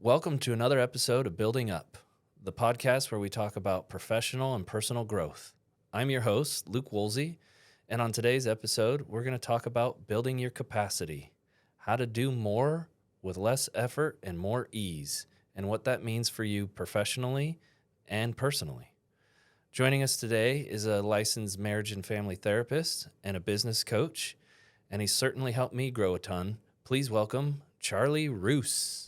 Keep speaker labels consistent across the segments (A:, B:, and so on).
A: Welcome to another episode of Building Up, the podcast where we talk about professional and personal growth. I'm your host, Luke Woolsey, and on today's episode, we're going to talk about building your capacity, how to do more with less effort and more ease, and what that means for you professionally and personally. Joining us today is a licensed marriage and family therapist and a business coach, and he's certainly helped me grow a ton. Please welcome Charlie Ruce.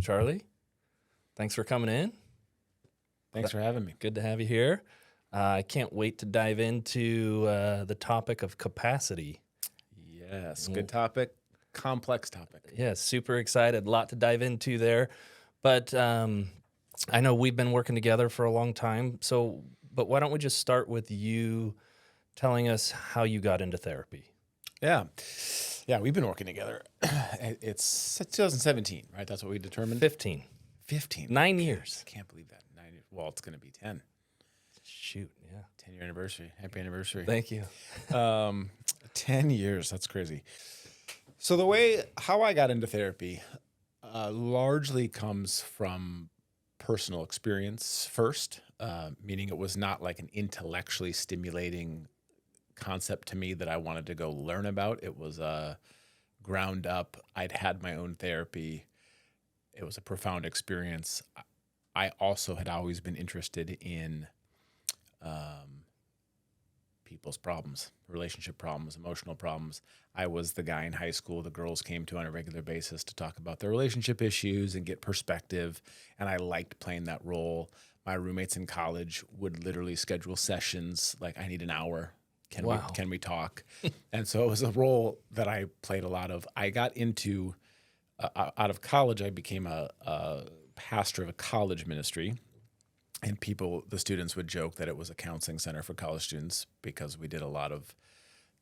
A: Charlie, thanks for coming in.
B: Thanks for having me.
A: Good to have you here. I can't wait to dive into the topic of capacity.
B: Yes, good topic, complex topic.
A: Yeah, super excited. A lot to dive into there. But I know we've been working together for a long time. But why don't we just start with you telling us how you got into therapy?
B: Yeah, we've been working together. It's 2017, right? That's what we determined?
A: 15. 9 years.
B: I can't believe that. 9 years. Well, it's going to be 10.
A: Shoot, yeah.
B: 10-year anniversary. Happy anniversary.
A: Thank you.
B: 10 years. That's crazy. So how I got into therapy largely comes from personal experience first, meaning it was not like an intellectually stimulating concept to me that I wanted to go learn about. It was ground up. I'd had my own therapy. It was a profound experience. I also had always been interested in people's problems, relationship problems, emotional problems. I was the guy in high school the girls came to on a regular basis to talk about their relationship issues and get perspective, and I liked playing that role. My roommates in college would literally schedule sessions like, I need an hour. Can we talk? And so it was a role that I played a lot of. I got into, out of college, I became a pastor of a college ministry. And the students would joke that it was a counseling center for college students because we did a lot of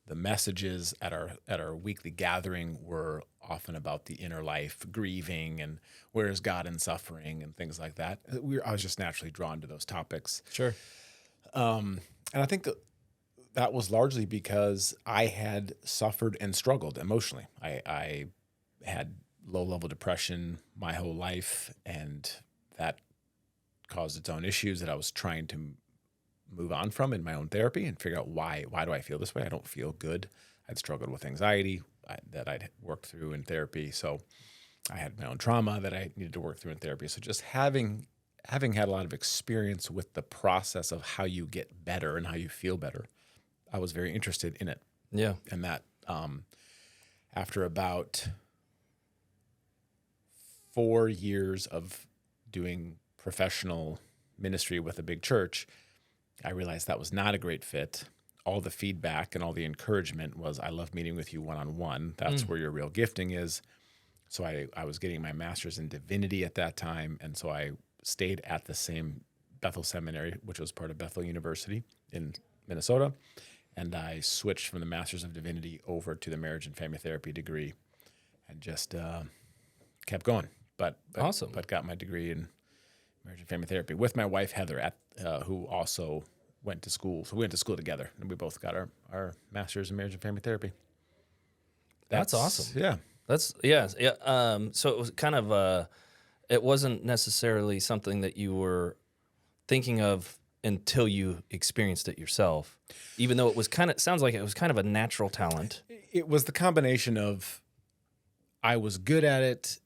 B: the messages at our weekly gathering were often about the inner life, grieving, and where is God in suffering and things like that. I was just naturally drawn to those topics.
A: Sure.
B: And I think that was largely because I had suffered and struggled emotionally. I had low-level depression my whole life, and that caused its own issues that I was trying to move on from in my own therapy and figure out why do I feel this way? I don't feel good. I'd struggled with anxiety that I'd worked through in therapy. So I had my own trauma that I needed to work through in therapy. So just having had a lot of experience with the process of how you get better and how you feel better, I was very interested in it.
A: Yeah.
B: And that after about 4 years of doing professional ministry with a big church, I realized that was not a great fit. All the feedback and all the encouragement was, I love meeting with you one-on-one. That's where your real gifting is. So I was getting my master's in divinity at that time, and so I stayed at the same Bethel Seminary, which was part of Bethel University in Minnesota, and I switched from the Master's of Divinity over to the marriage and family therapy degree and just kept going. But
A: Awesome.
B: But got my degree in marriage and family therapy with my wife, Heather, who also went to school. So we went to school together, and we both got our master's in marriage and family therapy.
A: That's awesome.
B: Yeah.
A: So it was kind of it wasn't necessarily something that you were thinking of until you experienced it yourself, even though sounds like it was kind of a natural talent.
B: It was the combination of I was good at it,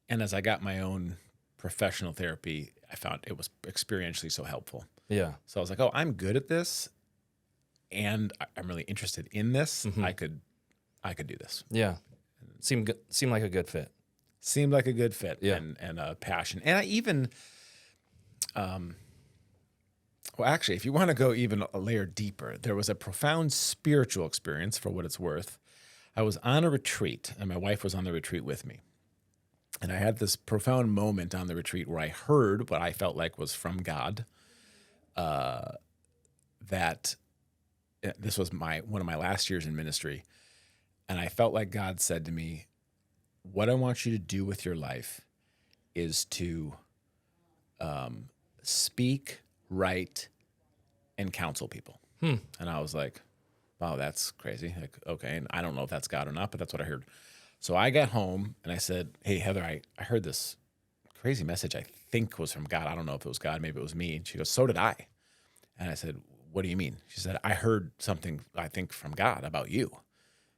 B: and as I got my own professional therapy, I found it was experientially so helpful.
A: Yeah.
B: So I was like, oh, I'm good at this, and I'm really interested in this.
A: Mm-hmm.
B: I could do this.
A: Yeah. Seemed like a good fit.
B: Seemed like a good fit.
A: Yeah.
B: And a passion. And I even, well, actually, if you want to go even a layer deeper, there was a profound spiritual experience, for what it's worth. I was on a retreat, and my wife was on the retreat with me. And I had this profound moment on the retreat where I heard what I felt like was from God, that this was one of my last years in ministry. And I felt like God said to me, what I want you to do with your life is to speak, write, and counsel people. And I was like, wow, that's crazy. Like, okay. And I don't know if that's God or not, but that's what I heard. So I got home and I said, hey, Heather, I heard this crazy message I think was from God. I don't know if it was God, maybe it was me. And she goes, so did I. And I said, what do you mean? She said, I heard something, I think, from God about you.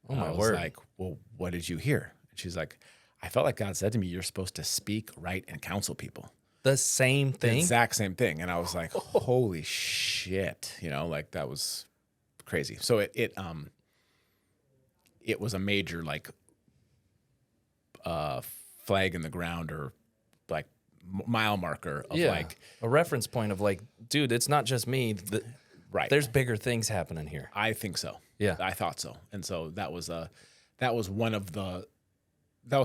A: Oh,
B: And
A: my
B: I was
A: word.
B: like, well, what did you hear? And she's like, I felt like God said to me, you're supposed to speak, write, and counsel people.
A: The same
B: The
A: thing?
B: exact same thing. And I was like, holy shit. Like that was crazy. So it was a major like flag in the ground or like mile marker of like,
A: a reference point of like, dude, it's not just me.
B: right.
A: There's bigger things happening here.
B: I think so.
A: Yeah.
B: I thought so. And so that was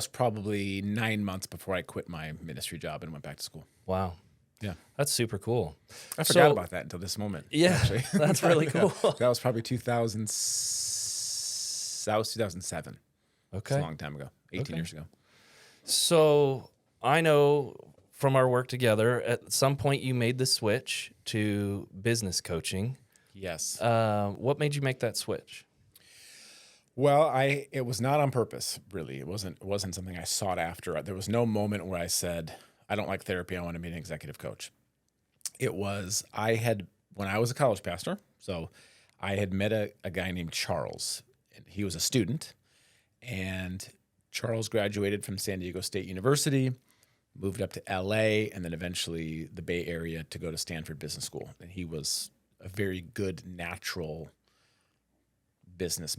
B: probably 9 months before I quit my ministry job and went back to school.
A: Wow.
B: Yeah.
A: That's super cool.
B: I forgot about that until this moment.
A: Yeah,
B: Actually.
A: that's really cool.
B: That was probably 2007.
A: Okay.
B: It's a long time ago, 18 years ago.
A: So I know from our work together, at some point you made the switch to business coaching.
B: Yes.
A: What made you make that switch?
B: Well, it was not on purpose, really. It wasn't something I sought after. There was no moment where I said, I don't like therapy, I want to be an executive coach. It was, when I was a college pastor, so I had met a guy named Charles. And he was a student, and Charles graduated from San Diego State University, moved up to LA, and then eventually the Bay Area to go to Stanford Business School. And he was a very good, natural business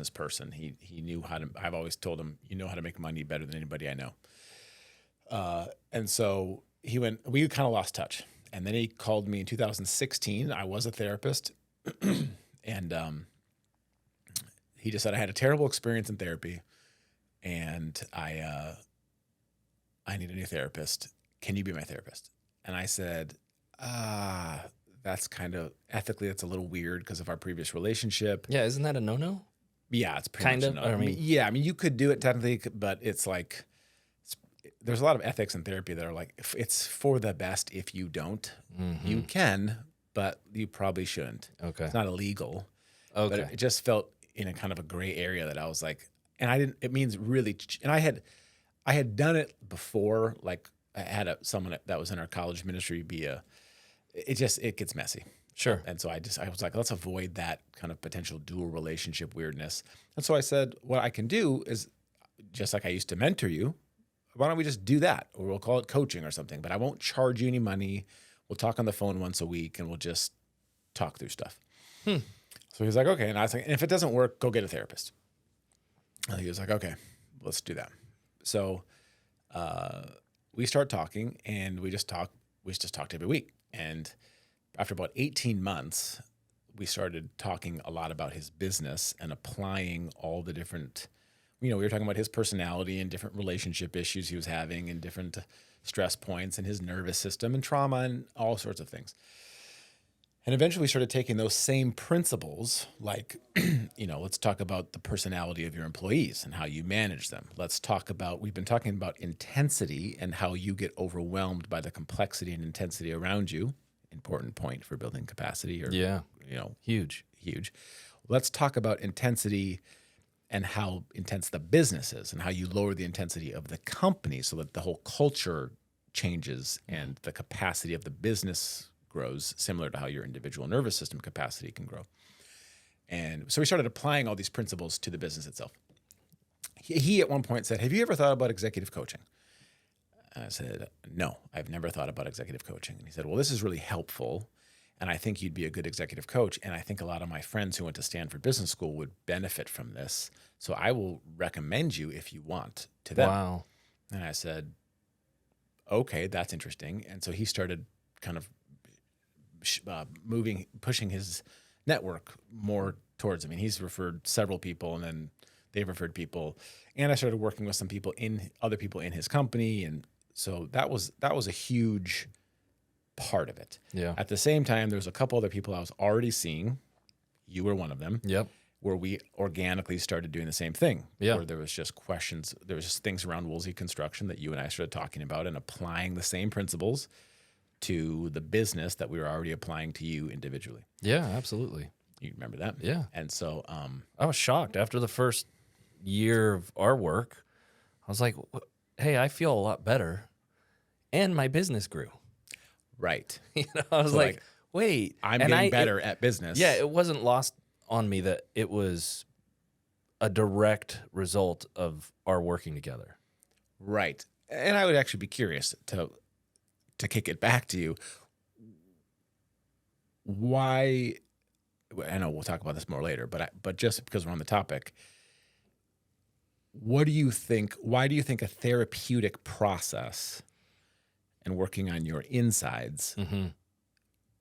B: person. He knew how to, I've always told him, you know how to make money better than anybody I know. And so we kind of lost touch. And then he called me in 2016. I was a therapist. And he just said, I had a terrible experience in therapy and I need a new therapist. Can you be my therapist? And I said, that's kind of ethically, that's a little weird because of our previous relationship.
A: Yeah, isn't that a no-no?
B: Yeah, it's pretty
A: Kind
B: much
A: of,
B: a no.
A: I mean-
B: I mean, you could do it technically, but it's like, there's a lot of ethics in therapy that are like, it's for the best if you don't.
A: Mm-hmm.
B: You can, but you probably shouldn't.
A: Okay.
B: It's not illegal.
A: Okay.
B: But it just felt in a kind of a gray area that I was like, and it means really, and I had done it before, like I had someone that was in our college ministry it gets messy.
A: Sure.
B: And so I was like, let's avoid that kind of potential dual relationship weirdness. And so I said, what I can do is just like I used to mentor you, why don't we just do that? Or we'll call it coaching or something, but I won't charge you any money. We'll talk on the phone once a week and we'll just talk through stuff. So he was like, okay. And I was like, and if it doesn't work, go get a therapist. And he was like, okay, let's do that. So we start talking and we just talked every week. And after about 18 months, we started talking a lot about his business and applying all the different, we were talking about his personality and different relationship issues he was having and different stress points and his nervous system and trauma and all sorts of things. And eventually we started taking those same principles, like, let's talk about the personality of your employees and how you manage them. We've been talking about intensity and how you get overwhelmed by the complexity and intensity around you. Important point for building capacity
A: Huge.
B: Let's talk about intensity and how intense the business is and how you lower the intensity of the company so that the whole culture changes and the capacity of the business grows, similar to how your individual nervous system capacity can grow. And so we started applying all these principles to the business itself. He at one point said, have you ever thought about executive coaching? And I said, no, I've never thought about executive coaching. And he said, well, this is really helpful. And I think you'd be a good executive coach. And I think a lot of my friends who went to Stanford Business School would benefit from this. So I will recommend you if you want to them.
A: Wow.
B: And I said, okay, that's interesting. And so he started kind of pushing his network more towards him. I mean, he's referred several people and then they've referred people. And I started working with other people in his company. And so that was a huge part of it.
A: Yeah.
B: At the same time, there was a couple other people I was already seeing. You were one of them.
A: Yep.
B: Where we organically started doing the same thing.
A: Yeah.
B: Where there was just questions, there was just things around Woolsey Construction that you and I started talking about and applying the same principles to the business that we were already applying to you individually.
A: Yeah, absolutely.
B: You remember that?
A: Yeah.
B: And so,
A: I was shocked after the first year of our work. I was like, hey, I feel a lot better. And my business grew.
B: right.
A: I was
B: So,
A: like, wait.
B: I'm
A: And
B: getting better at business.
A: Yeah, it wasn't lost on me that it was a direct result of our working together.
B: Right. And I would actually be curious to kick it back to you. Why? I know we'll talk about this more later, but just because we're on the topic, what do you think? Why do you think a therapeutic process and working on your insides,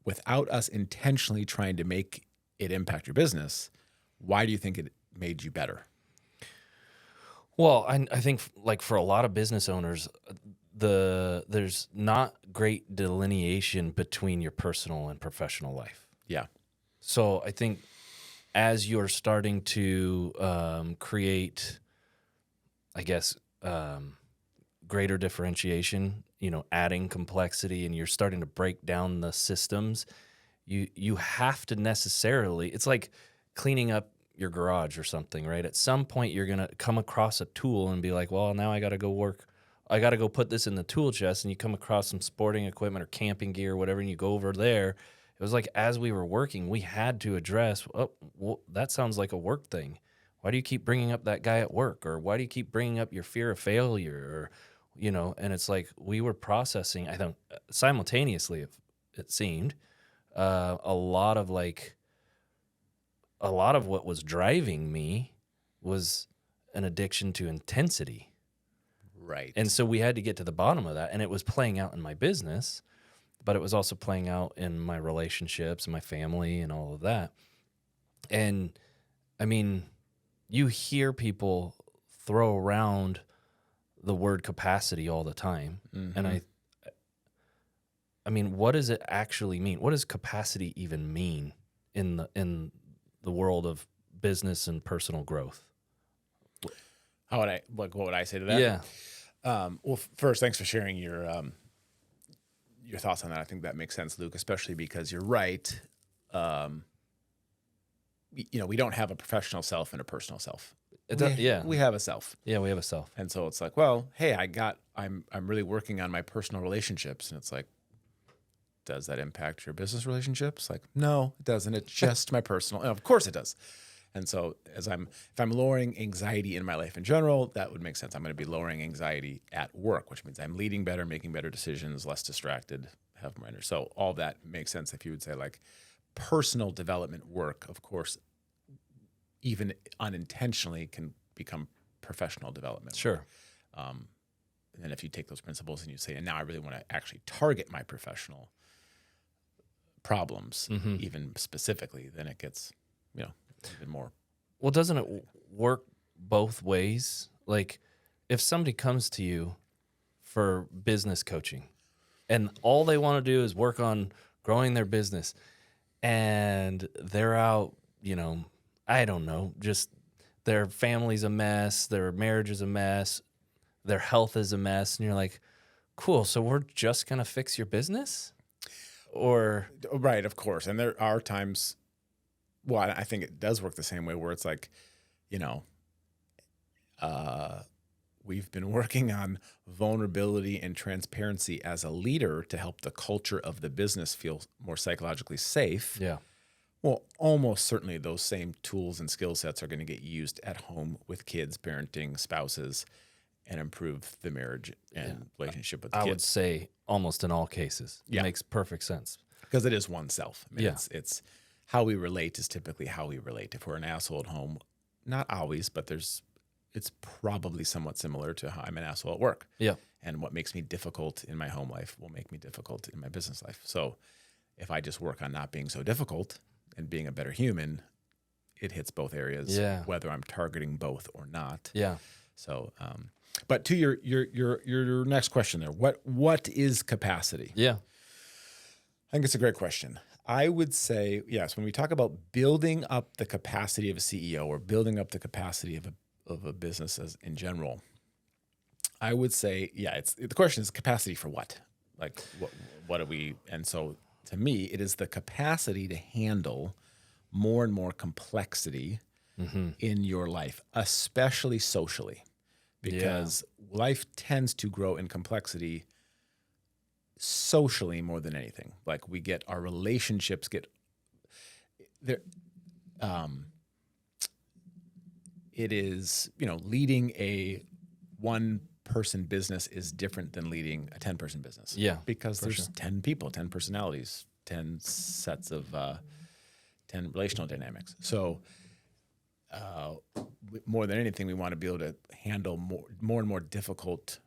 B: without us intentionally trying to make it impact your business, why do you think it made you better?
A: Well, I think like for a lot of business owners, there's not great delineation between your personal and professional life.
B: Yeah.
A: So I think as you're starting to create, I guess, greater differentiation, adding complexity, and you're starting to break down the systems, you have to necessarily, it's like cleaning up your garage or something, right? At some point, you're going to come across a tool and be like, well, now I got to go work. I got to go put this in the tool chest, and you come across some sporting equipment or camping gear or whatever, and you go over there. It was like as we were working, we had to address, oh, well, that sounds like a work thing. Why do you keep bringing up that guy at work? Or why do you keep bringing up your fear of failure? Or, and it's like we were processing, I think, simultaneously, it seemed, a lot of what was driving me was an addiction to intensity.
B: Right.
A: And so we had to get to the bottom of that. And it was playing out in my business, but it was also playing out in my relationships and my family and all of that. And I mean, you hear people throw around the word capacity all the time. And I mean, what does it actually mean? What does capacity even mean in the world of business and personal growth?
B: What would I say to that?
A: Yeah.
B: Well, first, thanks for sharing your thoughts on that. I think that makes sense, Luke, especially because you're right. We don't have a professional self and a personal self. We have a self.
A: Yeah, we have a self.
B: And so it's like, well, hey, I'm really working on my personal relationships. And it's like, does that impact your business relationships? Like, no, it doesn't. It's just my personal. And of course it does. And so if I'm lowering anxiety in my life in general, that would make sense. I'm going to be lowering anxiety at work, which means I'm leading better, making better decisions, less distracted, have more energy. So all that makes sense if you would say like personal development work, of course, even unintentionally can become professional development.
A: Sure.
B: And then if you take those principles and you say, and now I really want to actually target my professional problems, even specifically, then it gets, even more.
A: Well, doesn't it work both ways? Like if somebody comes to you for business coaching and all they want to do is work on growing their business and they're out, I don't know, just their family's a mess, their marriage is a mess, their health is a mess. And you're like, cool, so we're just going to fix your business? Or
B: right, of course. And there are times, well, I think it does work the same way where it's like, we've been working on vulnerability and transparency as a leader to help the culture of the business feel more psychologically safe.
A: Yeah.
B: Well, almost certainly those same tools and skill sets are going to get used at home with kids, parenting, spouses, and improve the marriage and relationship with the kids.
A: I would say almost in all cases.
B: Yeah.
A: It makes perfect sense.
B: Because it is oneself. I mean,
A: Yeah.
B: It's how we relate is typically how we relate. If we're an asshole at home, not always, but it's probably somewhat similar to how I'm an asshole at work.
A: Yeah.
B: And what makes me difficult in my home life will make me difficult in my business life. So if I just work on not being so difficult and being a better human, it hits both areas, whether I'm targeting both or not.
A: Yeah.
B: So, but to your next question there, what is capacity?
A: Yeah.
B: I think it's a great question. I would say, yes, when we talk about building up the capacity of a CEO or building up the capacity of a business as in general, I would say, the question is capacity for what? Like, what are we? And so to me, it is the capacity to handle more and more complexity in your life, especially socially, because life tends to grow in complexity socially more than anything. Like we get our relationships get there. It is, leading a one-person business is different than leading a 10-person business.
A: Yeah,
B: because there's 10 people, 10 personalities, 10 sets of 10 relational dynamics. So more than anything, we want to be able to handle more and more difficult,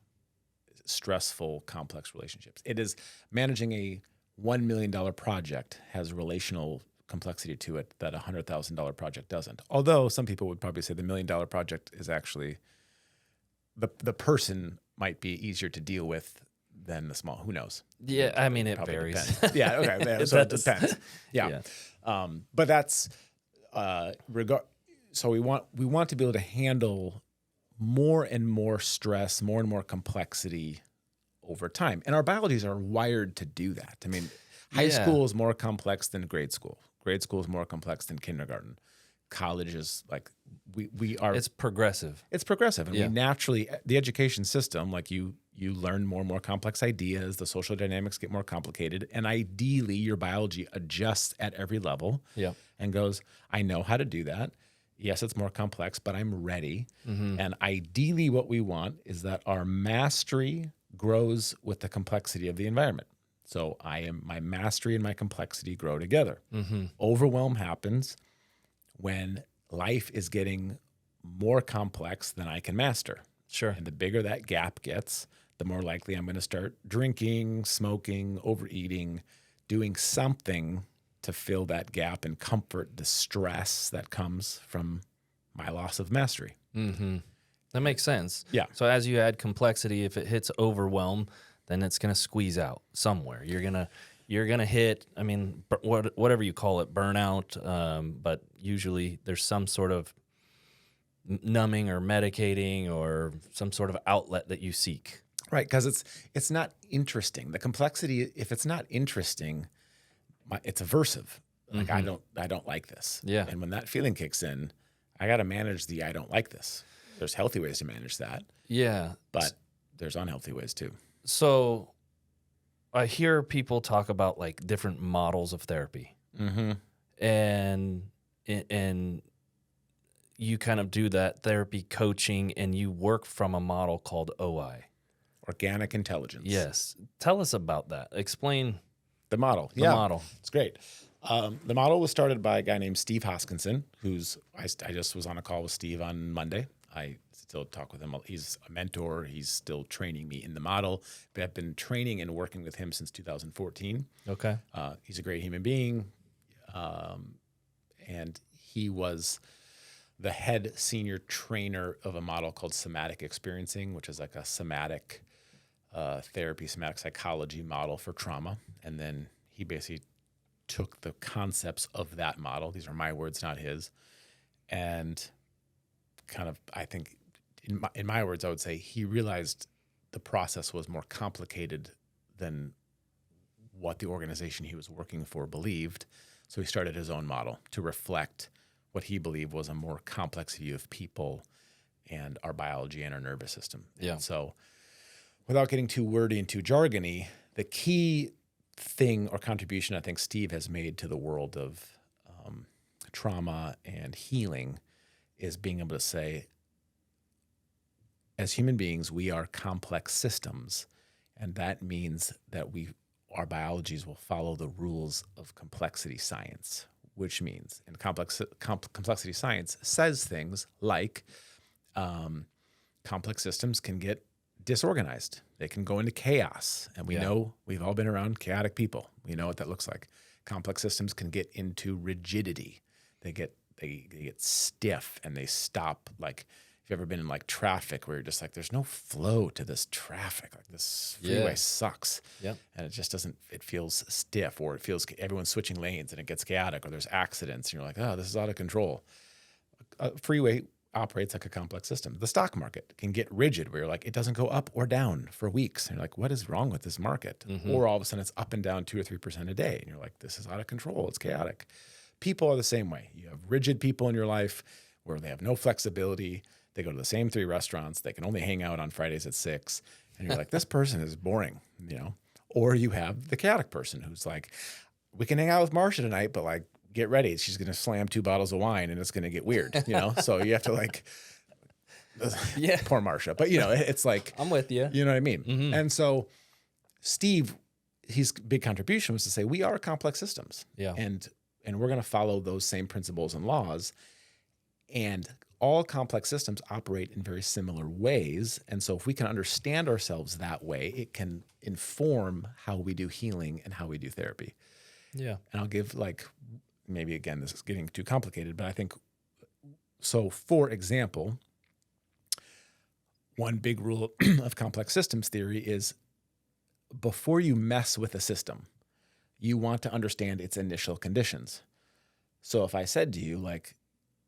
B: stressful, complex relationships. It is managing a $1 million project has relational complexity to it that a $100,000 project doesn't. Although some people would probably say the $1 million project is actually the person might be easier to deal with than the small. Who knows?
A: Yeah, I mean, it varies.
B: Depends. Yeah, okay. So it depends. Yeah. But that's so we want to be able to handle more and more stress, more and more complexity over time. And our biologies are wired to do that. I mean, high school is more complex than grade school. Grade school is more complex than kindergarten. College is like we are.
A: It's progressive.
B: It's progressive, and we naturally the education system, like you learn more and more complex ideas. The social dynamics get more complicated, and ideally, your biology adjusts at every level.
A: Yeah,
B: and goes, I know how to do that. Yes, it's more complex, but I'm ready. And ideally, what we want is that our mastery grows with the complexity of the environment. So my mastery and my complexity grow together. Overwhelm happens when life is getting more complex than I can master.
A: Sure.
B: And the bigger that gap gets, the more likely I'm going to start drinking, smoking, overeating, doing something to fill that gap and comfort the stress that comes from my loss of mastery.
A: That makes sense.
B: Yeah.
A: So as you add complexity, if it hits overwhelm, then it's going to squeeze out somewhere. You're gonna hit. I mean, whatever you call it, burnout. But usually there's some sort of numbing or medicating or some sort of outlet that you seek.
B: Right, because it's not interesting. The complexity, if it's not interesting, it's aversive. Like I don't like this.
A: Yeah.
B: And when that feeling kicks in, I got to manage the I don't like this. There's healthy ways to manage that.
A: Yeah.
B: But there's unhealthy ways too.
A: So I hear people talk about like different models of therapy, and you kind of do that therapy coaching, and you work from a model called OI,
B: organic intelligence.
A: Yes, tell us about that. Explain
B: the model.
A: The model.
B: It's great. The model was started by a guy named Steve Hoskinson, I just was on a call with Steve on Monday. I still talk with him. He's a mentor. He's still training me in the model. But I've been training and working with him since 2014.
A: Okay.
B: He's a great human being. And he was the head senior trainer of a model called somatic experiencing, which is like a somatic therapy, somatic psychology model for trauma. And then he basically took the concepts of that model. These are my words, not his. And kind of, I think, in my words, I would say he realized the process was more complicated than what the organization he was working for believed. So he started his own model to reflect what he believed was a more complex view of people and our biology and our nervous system.
A: Yeah.
B: And so without getting too wordy and too jargony, the key thing or contribution I think Steve has made to the world of trauma and healing is being able to say, as human beings, we are complex systems, and that means that our biologies will follow the rules of complexity science, which means in complexity science says things like complex systems can get disorganized. They can go into chaos, and we know we've all been around chaotic people. We know what that looks like. Complex systems can get into rigidity. They get stiff and they stop. Like if you've ever been in like traffic where you're just like, there's no flow to this traffic. Like this freeway sucks.
A: Yep.
B: And it just doesn't, it feels stiff, or it feels everyone's switching lanes and it gets chaotic, or there's accidents and you're like, oh, this is out of control. A freeway operates like a complex system. The stock market can get rigid where you're like, it doesn't go up or down for weeks. And you're like, what is wrong with this market? Or all of a sudden it's up and down 2 or 3% a day. And you're like, this is out of control. It's chaotic. People are the same way. You have rigid people in your life where they have no flexibility. They go to the same 3 restaurants. They can only hang out on Fridays at 6. And you're like, this person is boring, Or you have the chaotic person who's like, we can hang out with Marcia tonight, but like, get ready. She's going to slam 2 bottles of wine and it's going to get weird, So you have to like, poor Marcia. But, it's like,
A: I'm with you.
B: You know what I mean? And so Steve, his big contribution was to say, we are complex systems.
A: Yeah.
B: And we're going to follow those same principles and laws. And all complex systems operate in very similar ways. And so if we can understand ourselves that way, it can inform how we do healing and how we do therapy.
A: Yeah.
B: And I'll give maybe again, this is getting too complicated, but I think, so for example, one big rule of complex systems theory is before you mess with a system, you want to understand its initial conditions. So if I said to you like,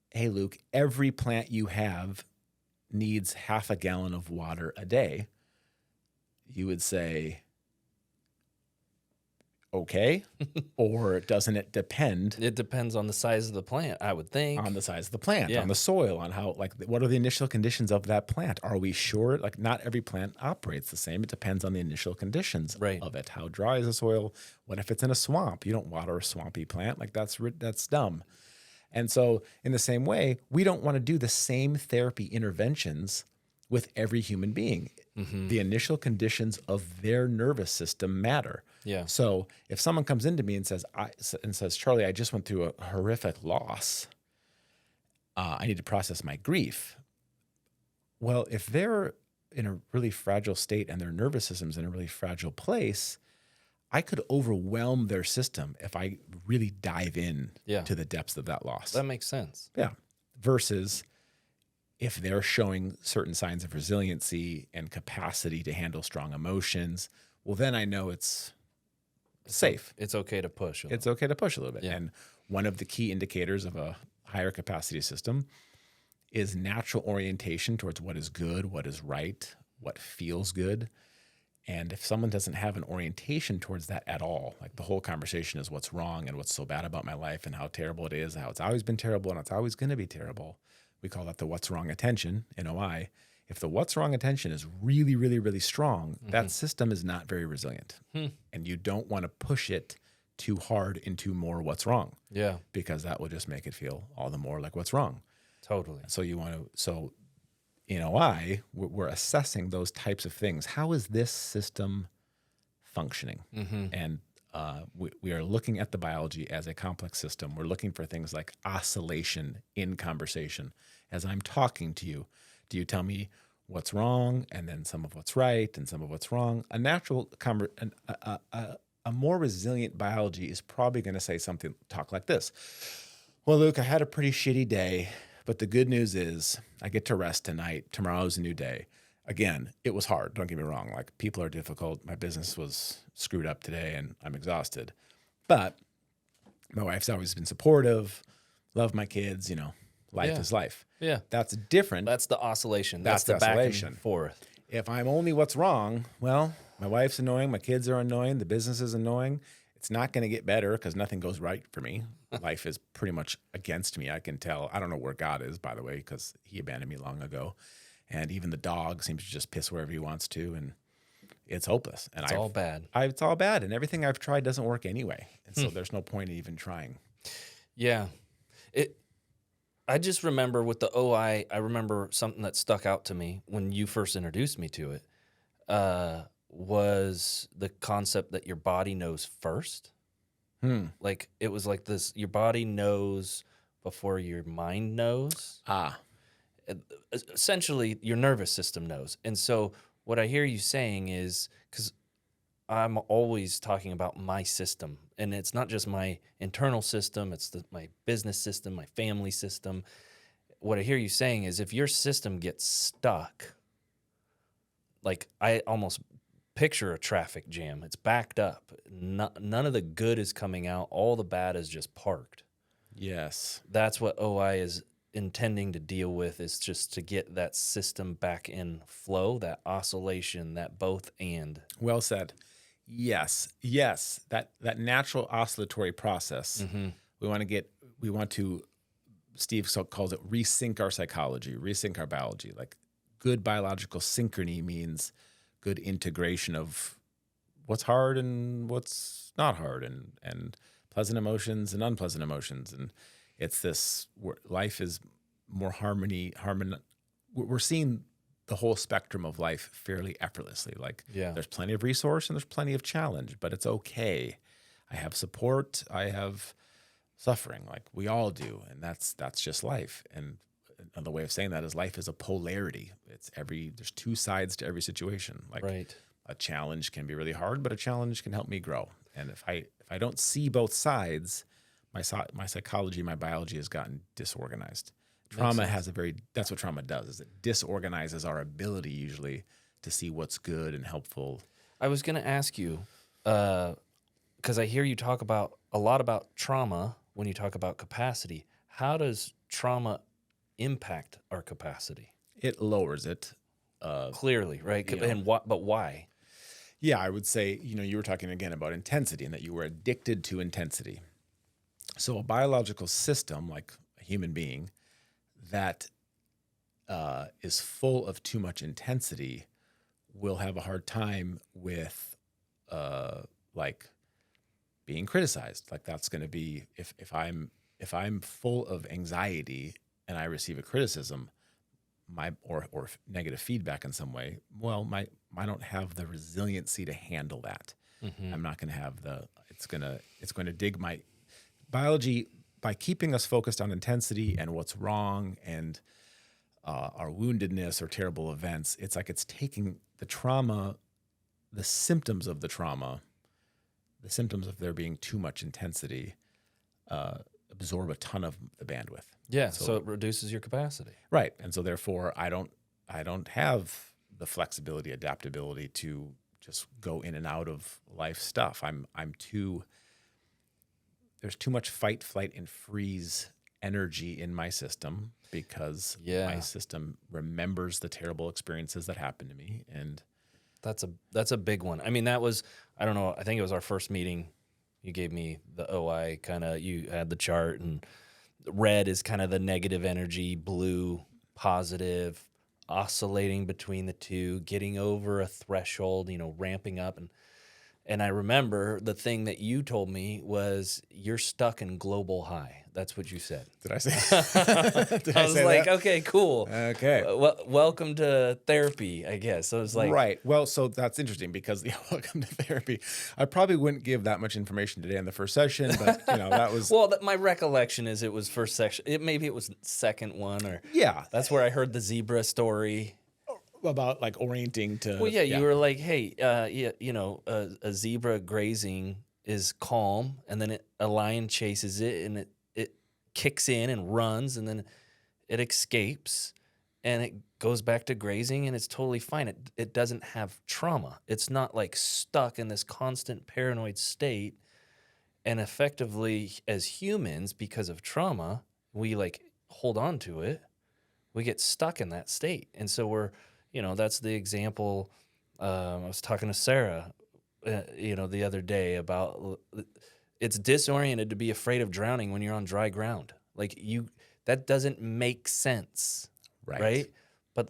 B: hey, Luke, every plant you have needs half a gallon of water a day, you would say, okay, or doesn't it depend?
A: It depends on the size of the plant, I would think.
B: On the size of the plant,
A: Yeah.
B: on the soil, on how, what are the initial conditions of that plant? Are we sure? Not every plant operates the same. It depends on the initial conditions of it. How dry is the soil? What if it's in a swamp? You don't water a swampy plant. That's dumb. And so in the same way, we don't want to do the same therapy interventions with every human being. The initial conditions of their nervous system matter.
A: Yeah.
B: So if someone comes into me and says, Charlie, I just went through a horrific loss. I need to process my grief. Well, if they're in a really fragile state and their nervous system's in a really fragile place, I could overwhelm their system if I really dive in to the depths of that loss.
A: That makes sense.
B: Yeah. Versus if they're showing certain signs of resiliency and capacity to handle strong emotions, well, then I know it's safe.
A: It's okay to push.
B: It's okay to push a little bit.
A: Yeah.
B: And one of the key indicators of a higher capacity system is natural orientation towards what is good, what is right, what feels good. And if someone doesn't have an orientation towards that at all, like the whole conversation is what's wrong and what's so bad about my life and how terrible it is, how it's always been terrible and it's always going to be terrible. We call that the what's wrong attention, NOI. If the what's wrong attention is really, really, really strong, that system is not very resilient. And you don't want to push it too hard into more what's wrong.
A: Yeah.
B: Because that will just make it feel all the more like what's wrong.
A: Totally.
B: So NOI, we're assessing those types of things. How is this system functioning? And we are looking at the biology as a complex system. We're looking for things like oscillation in conversation. As I'm talking to you, do you tell me what's wrong and then some of what's right and some of what's wrong? A more resilient biology is probably going to say talk like this. Well, Luke, I had a pretty shitty day, but the good news is I get to rest tonight. Tomorrow's a new day. Again, it was hard. Don't get me wrong. People are difficult. My business was screwed up today and I'm exhausted. But my wife's always been supportive, love my kids, life is life.
A: Yeah.
B: That's different.
A: That's the oscillation.
B: That's
A: the
B: the
A: back
B: oscillation.
A: and forth.
B: If I'm only what's wrong, well, my wife's annoying, my kids are annoying, the business is annoying. It's not going to get better because nothing goes right for me. Life is pretty much against me. I can tell. I don't know where God is, by the way, because he abandoned me long ago. And even the dog seems to just piss wherever he wants to. And it's hopeless. And
A: It's all bad.
B: It's all bad. And everything I've tried doesn't work anyway. And so there's no point in even trying.
A: Yeah. I just remember with the OI, I remember something that stuck out to me when you first introduced me to it, was the concept that your body knows first. Like it was like this, your body knows before your mind knows. Essentially, your nervous system knows. And so what I hear you saying is, because I'm always talking about my system, and it's not just my internal system, it's my business system, my family system. What I hear you saying is if your system gets stuck, like I almost picture a traffic jam, it's backed up. None of the good is coming out. All the bad is just parked.
B: Yes.
A: That's what OI is intending to deal with, is just to get that system back in flow, that oscillation, that both and.
B: Well said. Yes. That natural oscillatory process. We want to get Steve calls it resync our psychology, resync our biology. Like good biological synchrony means good integration of what's hard and what's not hard, and pleasant emotions and unpleasant emotions. And it's this where life is more harmony. We're seeing the whole spectrum of life fairly effortlessly. Like there's plenty of resource and there's plenty of challenge, but it's okay. I have support. I have suffering, like we all do, and that's just life. And another way of saying that is life is a polarity. There's two sides to every situation. Like a challenge can be really hard, but a challenge can help me grow. And if I don't see both sides, my psychology, my biology has gotten disorganized. Trauma that's what trauma does, is it disorganizes our ability usually to see what's good and helpful.
A: I was going to ask you, because I hear you talk a lot about trauma when you talk about capacity. How does trauma impact our capacity?
B: It lowers it.
A: Clearly, right? But why?
B: Yeah, I would say, you were talking again about intensity and that you were addicted to intensity. So a biological system, like a human being, that is full of too much intensity will have a hard time with like being criticized. Like that's going to be, if I'm full of anxiety and I receive a criticism, or negative feedback in some way, well, I don't have the resiliency to handle that. Mm-hmm. I'm not going to have it's going to dig my biology by keeping us focused on intensity and what's wrong and our woundedness or terrible events. It's like it's taking the trauma, the symptoms of the trauma, the symptoms of there being too much intensity, absorb a ton of the bandwidth.
A: Yeah, so it reduces your capacity. Right.
B: And so therefore I don't have the flexibility, adaptability to just go in and out of life stuff. There's too much fight, flight, and freeze energy in my system because my system remembers the terrible experiences that happened to me. And
A: that's a big one. I mean, I don't know, I think it was our first meeting. You gave me the OI you had the chart, and red is kind of the negative energy, blue, positive, oscillating between the two, getting over a threshold, ramping up. And I remember the thing that you told me was you're stuck in global high. That's what you said.
B: Did I say?
A: I was like,
B: that?
A: Okay, cool.
B: Okay.
A: Welcome to therapy, I guess. So it's like
B: right. Well, so that's interesting because welcome to therapy. I probably wouldn't give that much information today in the first session, but that was
A: well. My recollection is it was first section. Maybe it was second one, or that's where I heard the zebra story.
B: About like orienting to.
A: Well, you were like, hey, a zebra grazing is calm, and then a lion chases it, and it kicks in and runs, and then it escapes, and it goes back to grazing, and it's totally fine. It doesn't have trauma. It's not like stuck in this constant paranoid state. And effectively, as humans, because of trauma, we like hold on to it. We get stuck in that state, and so we're. That's the example. I was talking to Sarah, the other day about it's disoriented to be afraid of drowning when you're on dry ground. Like that doesn't make sense, right? But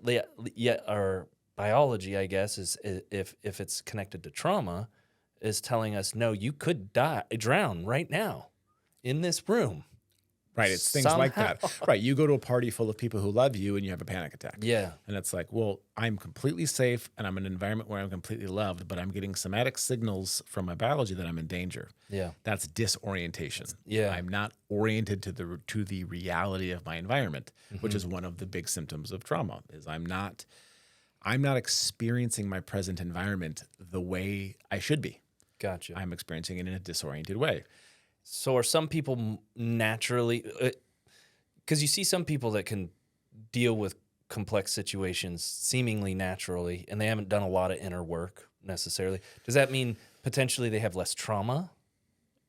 A: yet our biology, I guess, is if it's connected to trauma, is telling us no, you could drown right now in this room.
B: Right, it's things like that. Right, you go to a party full of people who love you and you have a panic attack.
A: Yeah.
B: And it's like, well, I'm completely safe and I'm in an environment where I'm completely loved, but I'm getting somatic signals from my biology that I'm in danger.
A: Yeah.
B: That's disorientation.
A: Yeah.
B: I'm not oriented to the reality of my environment, which is one of the big symptoms of trauma, is I'm not experiencing my present environment the way I should be.
A: Gotcha.
B: I'm experiencing it in a disoriented way.
A: So are some people naturally, because you see some people that can deal with complex situations seemingly naturally, and they haven't done a lot of inner work necessarily. Does that mean potentially they have less trauma?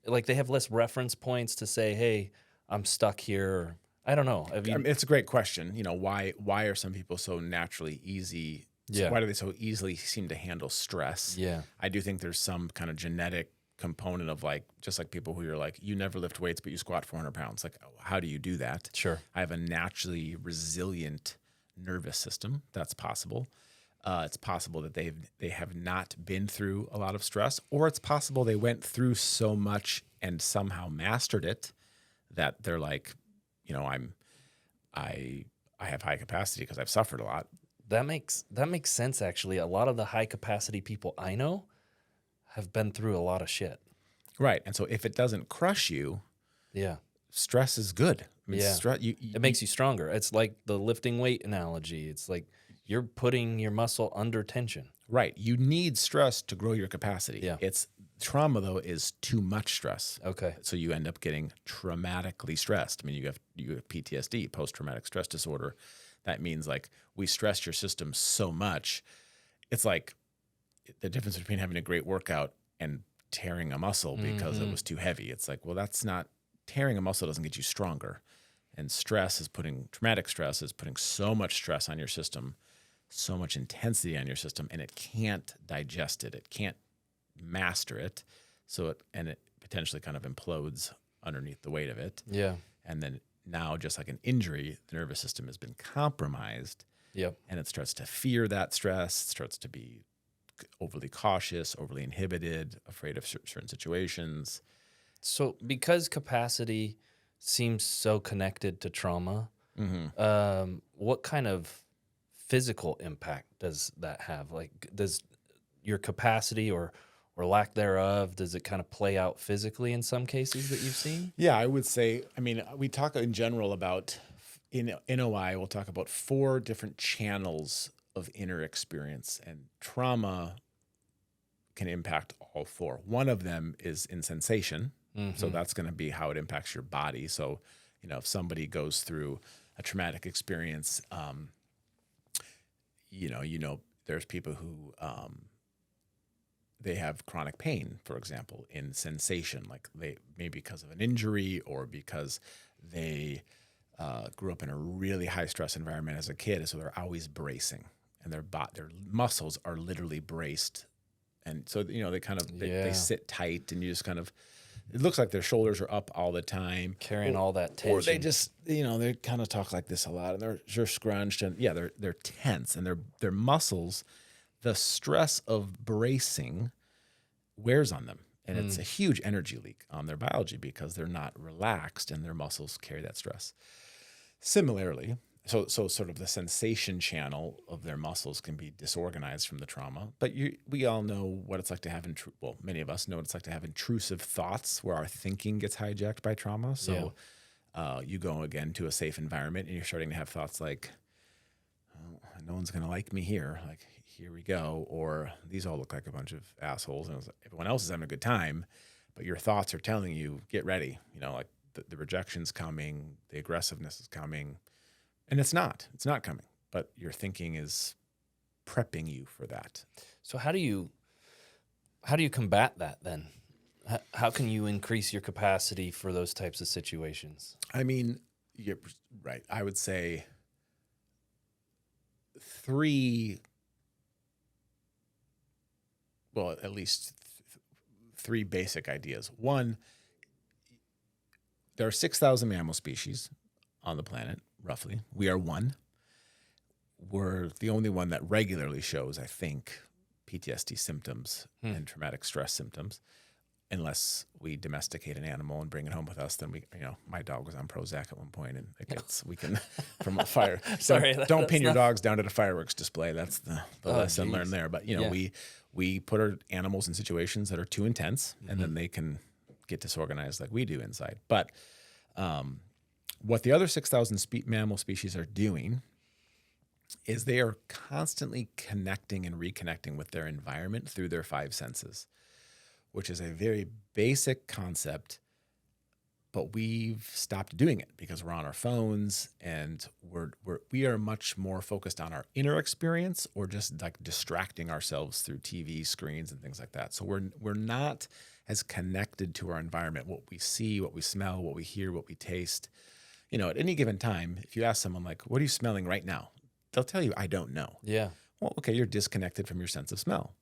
A: Like they have less reference points to say, hey, I'm stuck here. Or, I don't know.
B: It's a great question. Why are some people so naturally easy?
A: Yeah.
B: Why do they so easily seem to handle stress?
A: Yeah.
B: I do think there's some kind of genetic component of like, just like people who are like, you never lift weights, but you squat 400 pounds. Like, how do you do that?
A: Sure.
B: I have a naturally resilient nervous system. That's possible. It's possible that they have not been through a lot of stress, or it's possible they went through so much and somehow mastered it that they're like, I have high capacity because I've suffered a lot.
A: That makes sense, actually. A lot of the high capacity people I know have been through a lot of shit.
B: Right. And so if it doesn't crush you,
A: Yeah.
B: stress is good. I mean,
A: Yeah. It makes you stronger. It's like the lifting weight analogy. It's like you're putting your muscle under tension.
B: right. You need stress to grow your capacity.
A: Yeah.
B: It's trauma though is too much stress.
A: Okay.
B: So you end up getting traumatically stressed. I mean, you have PTSD, post-traumatic stress disorder. That means like we stressed your system so much. It's like the difference between having a great workout and tearing a muscle because it was too heavy. It's like, well, that's not, tearing a muscle doesn't get you stronger. And traumatic stress is putting so much stress on your system, so much intensity on your system, and it can't digest it. It can't master it. So it potentially kind of implodes underneath the weight of it.
A: Yeah.
B: And then now, just like an injury, the nervous system has been compromised.
A: Yep.
B: And it starts to fear that stress, it starts to be overly cautious, overly inhibited, afraid of certain situations.
A: So because capacity seems so connected to trauma, what kind of physical impact does that have? Like, does your capacity or lack thereof, does it kind of play out physically in some cases that you've seen?
B: Yeah, I would say, I mean, we talk in general about, in NOI, we'll talk about 4 different channels of inner experience, and trauma can impact all 4. One of them is in sensation. So that's going to be how it impacts your body. So, if somebody goes through a traumatic experience, there's people who, they have chronic pain, for example, in sensation, like maybe because of an injury or because they grew up in a really high stress environment as a kid. So they're always bracing, and their muscles are literally braced. And so, they kind of, they sit tight, and you just kind of, it looks like their shoulders are up all the time.
A: Carrying all that tension.
B: Or they just, they kind of talk like this a lot, and they're scrunched, and they're tense, and their muscles, the stress of bracing wears on them. And it's a huge energy leak on their biology because they're not relaxed and their muscles carry that stress. Similarly, so sort of the sensation channel of their muscles can be disorganized from the trauma. But we all know what it's like to have, many of us know what it's like to have intrusive thoughts where our thinking gets hijacked by trauma. So you go again to a safe environment and you're starting to have thoughts like, oh, no one's going to like me here. Like, here we go. Or these all look like a bunch of assholes. And everyone else is having a good time, but your thoughts are telling you, get ready. Like the rejection's coming, the aggressiveness is coming. And it's not coming, but your thinking is prepping you for that.
A: So how do you combat that then? How can you increase your capacity for those types of situations?
B: I mean, you're right. I would say 3, at least 3 basic ideas. One, there are 6,000 mammal species on the planet, roughly. We are one. We're the only one that regularly shows, I think, PTSD symptoms and traumatic stress symptoms. Unless we domesticate an animal and bring it home with us, then my dog was on Prozac at one point, and we can, from a fire.
A: Sorry,
B: don't pin your dogs down at a fireworks display. That's the lesson learned there. But we put our animals in situations that are too intense, and then they can get disorganized like we do inside. But what the other 6,000 mammal species are doing is they are constantly connecting and reconnecting with their environment through their 5 senses, which is a very basic concept, but we've stopped doing it because we're on our phones, and we are much more focused on our inner experience, or just like distracting ourselves through TV screens and things like that. So we're not as connected to our environment, what we see, what we smell, what we hear, what we taste. At any given time, if you ask someone like, what are you smelling right now? They'll tell you, I don't know.
A: Yeah.
B: Well, okay, you're disconnected from your sense of smell.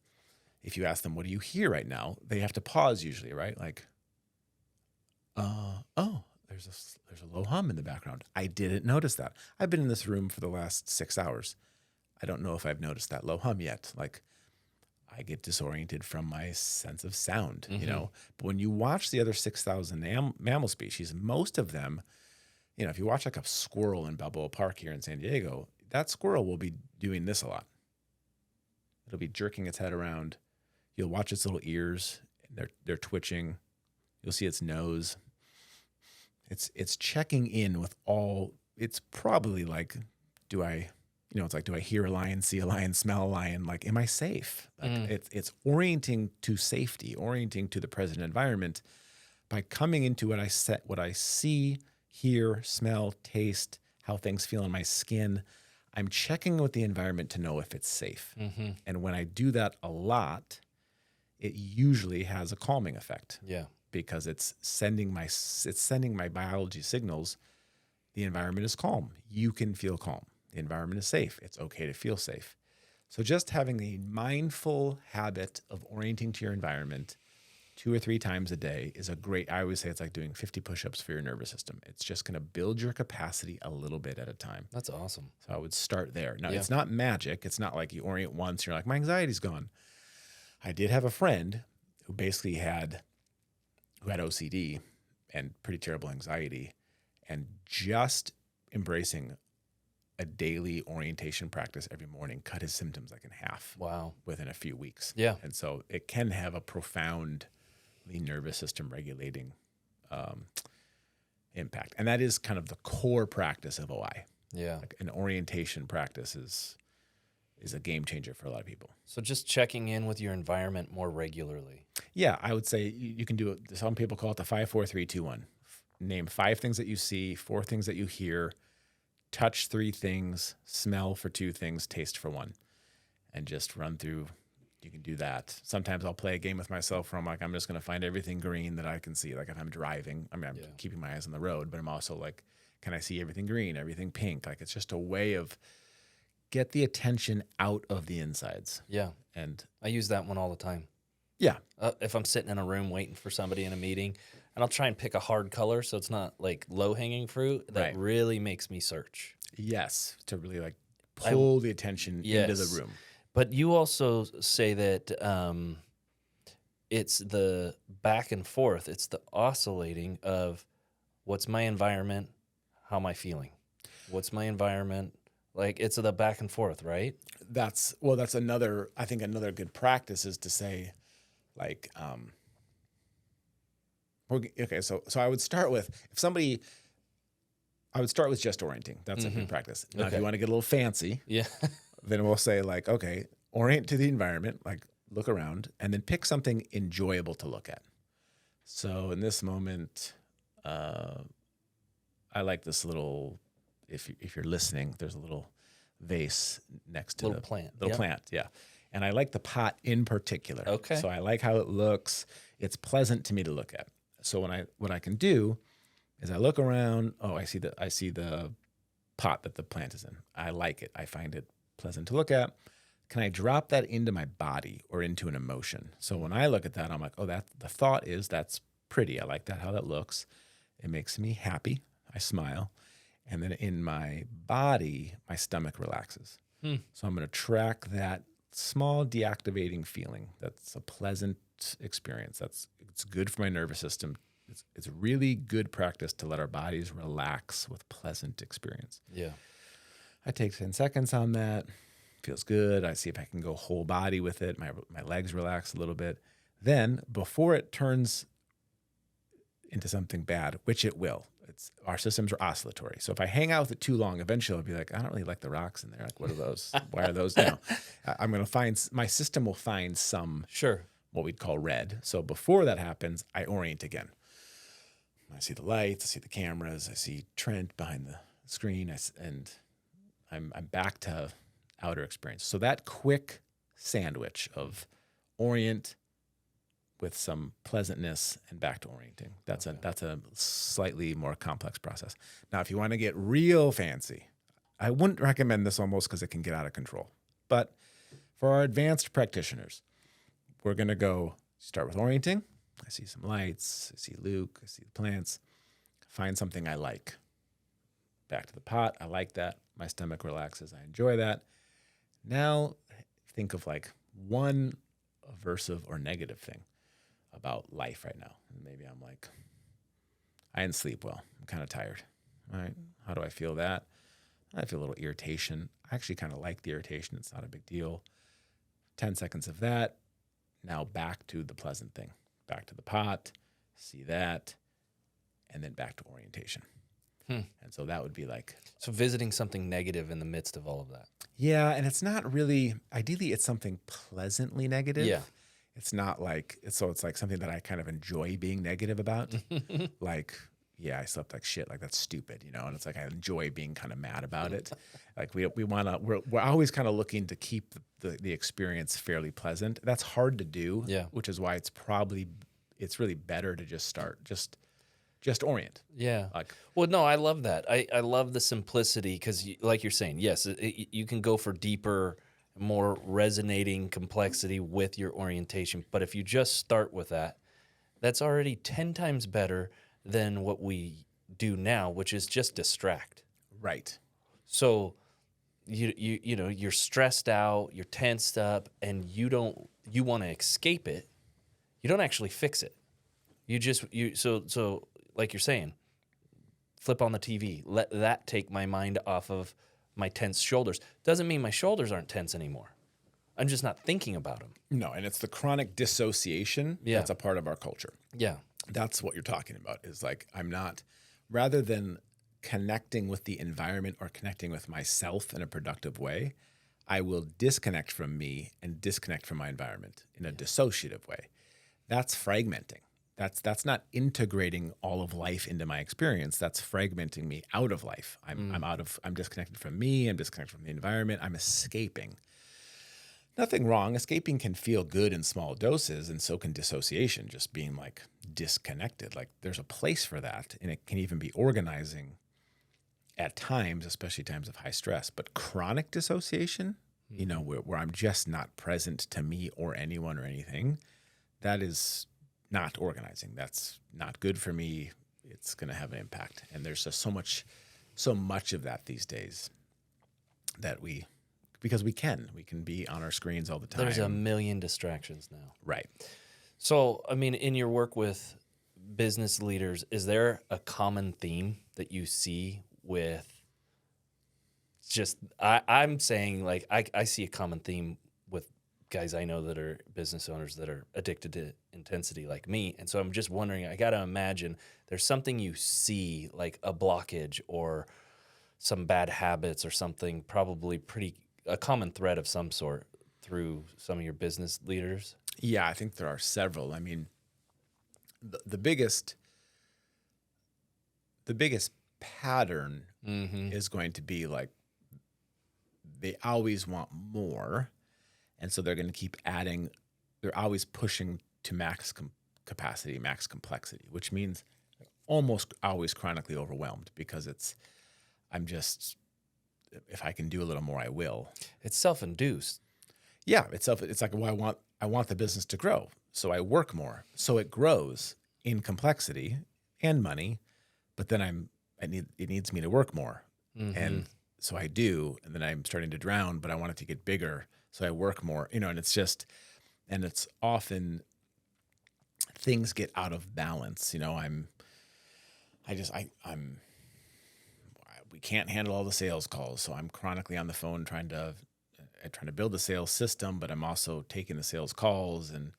B: if you ask them, what do you hear right now? They have to pause usually, right? Like, oh, there's a low hum in the background. I didn't notice that. I've been in this room for the last 6 hours. I don't know if I've noticed that low hum yet. Like, I get disoriented from my sense of sound, you know. But when you watch the other 6,000 mammal species, most of them, you know, if you watch like a squirrel in Balboa Park here in San Diego, that squirrel will be doing this a lot. It'll be jerking its head around. You'll watch its little ears; they're twitching. You'll see its nose. It's checking in with all. It's probably like, do I hear a lion, see a lion, smell a lion? Like, am I safe? Like, it's orienting to safety, orienting to the present environment by coming into what I see, hear, smell, taste, how things feel in my skin. I'm checking with the environment to know if it's safe. And when I do that a lot, it usually has a calming effect.
A: Yeah.
B: Because it's sending my biology signals. The environment is calm. You can feel calm. The environment is safe. It's okay to feel safe. So just having a mindful habit of orienting to your environment 2 or 3 times a day is I always say it's like doing 50 push-ups for your nervous system. It's just going to build your capacity a little bit at a time.
A: That's awesome.
B: So I would start there. Now, It's not magic. It's not like you orient once, you're like, my anxiety's gone. I did have a friend who basically had OCD and pretty terrible anxiety, and just embracing a daily orientation practice every morning cut his symptoms like in half.
A: Wow.
B: Within a few weeks.
A: Yeah.
B: And so it can have a profoundly nervous system regulating impact. And that is kind of the core practice of OI.
A: Yeah.
B: Like an orientation practice is a game changer for a lot of people.
A: So just checking in with your environment more regularly.
B: Yeah, I would say you can do it. Some people call it the 5, 4, 3, 2, 1. Name 5 things that you see, 4 things that you hear, touch 3 things, smell for 2 things, taste for 1, and just run through. You can do that. Sometimes I'll play a game with myself where I'm like, I'm just going to find everything green that I can see. Like if I'm driving, I'm keeping my eyes on the road, but I'm also like, can I see everything green, everything pink? Like it's just a way of get the attention out of the insides.
A: Yeah.
B: And
A: I use that one all the time.
B: Yeah.
A: If I'm sitting in a room waiting for somebody in a meeting, and I'll try and pick a hard color so it's not like low-hanging fruit, that really makes me search.
B: Yes, to really like pull the attention into the room.
A: But you also say that it's the back and forth. It's the oscillating of what's my environment, how am I feeling? What's my environment? Like it's the back and forth, right?
B: That's another good practice is to say like, okay, so I would start with just orienting. That's a good practice. Now, if you want to get a little fancy, then we'll say like, okay, orient to the environment, like look around, and then pick something enjoyable to look at. So in this moment, I like this little. If you're listening, there's a little vase next to
A: the plant.
B: Plant, yeah. And I like the pot in particular.
A: Okay.
B: So I like how it looks. It's pleasant to me to look at. So what I can do is I look around. Oh, I see the pot that the plant is in. I like it. I find it pleasant to look at. Can I drop that into my body or into an emotion? So when I look at that, I'm like, oh, the thought is that's pretty. I like that, how that looks. It makes me happy. I smile. And then in my body, my stomach relaxes. So I'm going to track that small deactivating feeling. That's a pleasant experience. It's good for my nervous system. It's really good practice to let our bodies relax with pleasant experience.
A: Yeah.
B: I take 10 seconds on that. Feels good. I see if I can go whole body with it. My legs relax a little bit. Then before it turns into something bad, which it will, our systems are oscillatory. So if I hang out with it too long, eventually I'll be like, I don't really like the rocks in there. Like, what are those? Why are those? I'm going to find, my system will find some, what we'd call red. So before that happens, I orient again. I see the lights, I see the cameras, I see Trent behind the screen, and I'm back to outer experience. So that quick sandwich of orient with some pleasantness and back to orienting. That's a slightly more complex process. Now, if you want to get real fancy, I wouldn't recommend this almost because it can get out of control. But for our advanced practitioners, we're going to go start with orienting. I see some lights. I see Luke. I see the plants. Find something I like. Back to the pot. I like that. My stomach relaxes. I enjoy that. Now think of like one aversive or negative thing about life right now. And maybe I'm like, I didn't sleep well. I'm kind of tired. All right. How do I feel that? I feel a little irritation. I actually kind of like the irritation. It's not a big deal. 10 seconds of that. Now back to the pleasant thing. Back to the pot. See that. And then back to orientation. And so that would be like...
A: So visiting something negative in the midst of all of that.
B: Yeah, and it's not really... Ideally, it's something pleasantly negative.
A: Yeah.
B: It's not like... It's like something that I kind of enjoy being negative about. Like, yeah, I slept like shit. Like, that's stupid, you know? And it's like I enjoy being kind of mad about it. Like, we want to... We're always kind of looking to keep the experience fairly pleasant. That's hard to do, which is why it's really better to just start... Just orient.
A: Yeah. Well, no, I love that. I love the simplicity because, like you're saying, yes, you can go for deeper, more resonating complexity with your orientation. But if you just start with that, that's already 10 times better than what we do now, which is just distract.
B: Right.
A: So you know, you're stressed out, you're tensed up, and you want to escape it. You don't actually fix it. So like you're saying, flip on the TV. Let that take my mind off of my tense shoulders. Doesn't mean my shoulders aren't tense anymore. I'm just not thinking about them.
B: No, and it's the chronic dissociation that's a part of our culture.
A: Yeah.
B: That's what you're talking about, is like rather than connecting with the environment or connecting with myself in a productive way, I will disconnect from me and disconnect from my environment in a dissociative way. That's fragmenting. That's not integrating all of life into my experience. That's fragmenting me out of life. I'm disconnected from me. I'm disconnected from the environment. I'm escaping. Nothing wrong. Escaping can feel good in small doses, and so can dissociation, just being like disconnected. Like there's a place for that, and it can even be organizing at times, especially times of high stress. But chronic dissociation, you know, where I'm just not present to me or anyone or anything, that is not organizing. That's not good for me. It's going to have an impact. And there's just so much of that these days that because we can be on our screens all the time.
A: There's a million distractions now.
B: Right.
A: So, I mean, in your work with business leaders, is there a common theme that you see with just, I'm saying like, I see a common theme with guys I know that are business owners that are addicted to intensity like me. And so I'm just wondering, I got to imagine there's something you see, like a blockage or some bad habits or something, probably a common thread of some sort through some of your business leaders.
B: Yeah, I think there are several. I mean, the biggest pattern is going to be like, they always want more. And so they're going to keep adding, they're always pushing to max capacity, max complexity, which means almost always chronically overwhelmed because if I can do a little more, I will.
A: It's self-induced.
B: Yeah, it's like, well, I want the business to grow. So I work more. So it grows in complexity and money, but then it needs me to work more. And so I do, and then I'm starting to drown, but I want it to get bigger. So I work more, you know, and it's often things get out of balance. You know, we can't handle all the sales calls. So I'm chronically on the phone trying to build a sales system, but I'm also taking the sales calls and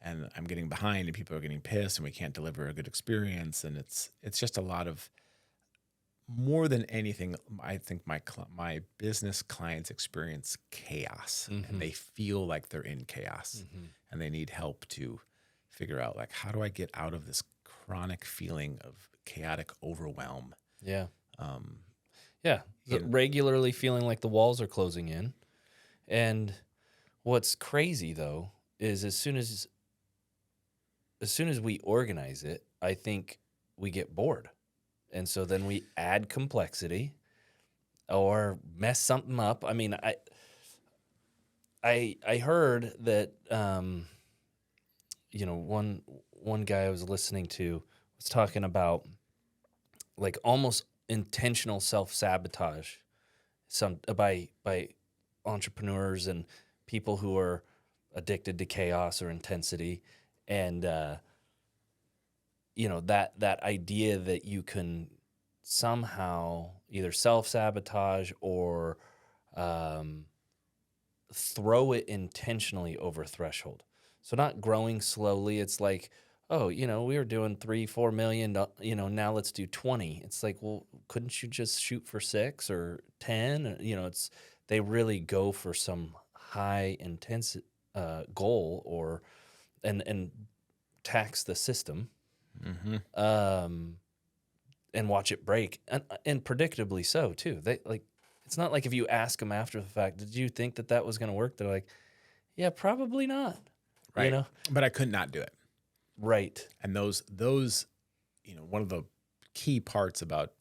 B: I'm getting behind and people are getting pissed and we can't deliver a good experience. And it's just a lot of, more than anything, I think my business clients experience chaos and they feel like they're in chaos and they need help to figure out, like, how do I get out of this chronic feeling of chaotic overwhelm?
A: Yeah. Regularly feeling like the walls are closing in. And what's crazy though is as soon as we organize it, I think we get bored. And so then we add complexity or mess something up. I mean, I heard that one guy I was listening to was talking about like almost intentional self-sabotage by entrepreneurs and people who are addicted to chaos or intensity, and that idea that you can somehow either self-sabotage or throw it intentionally over threshold. So not growing slowly. It's like, oh, we were doing 3-4 million, now let's do 20. It's like, well, couldn't you just shoot for 6 or 10? They really go for some high intense goal and tax the system, and watch it break, and predictably so too. It's not like if you ask them after the fact, did you think that was going to work? They're like, yeah, probably not.
B: Right. But I could not do it.
A: Right.
B: And those, one of the key parts about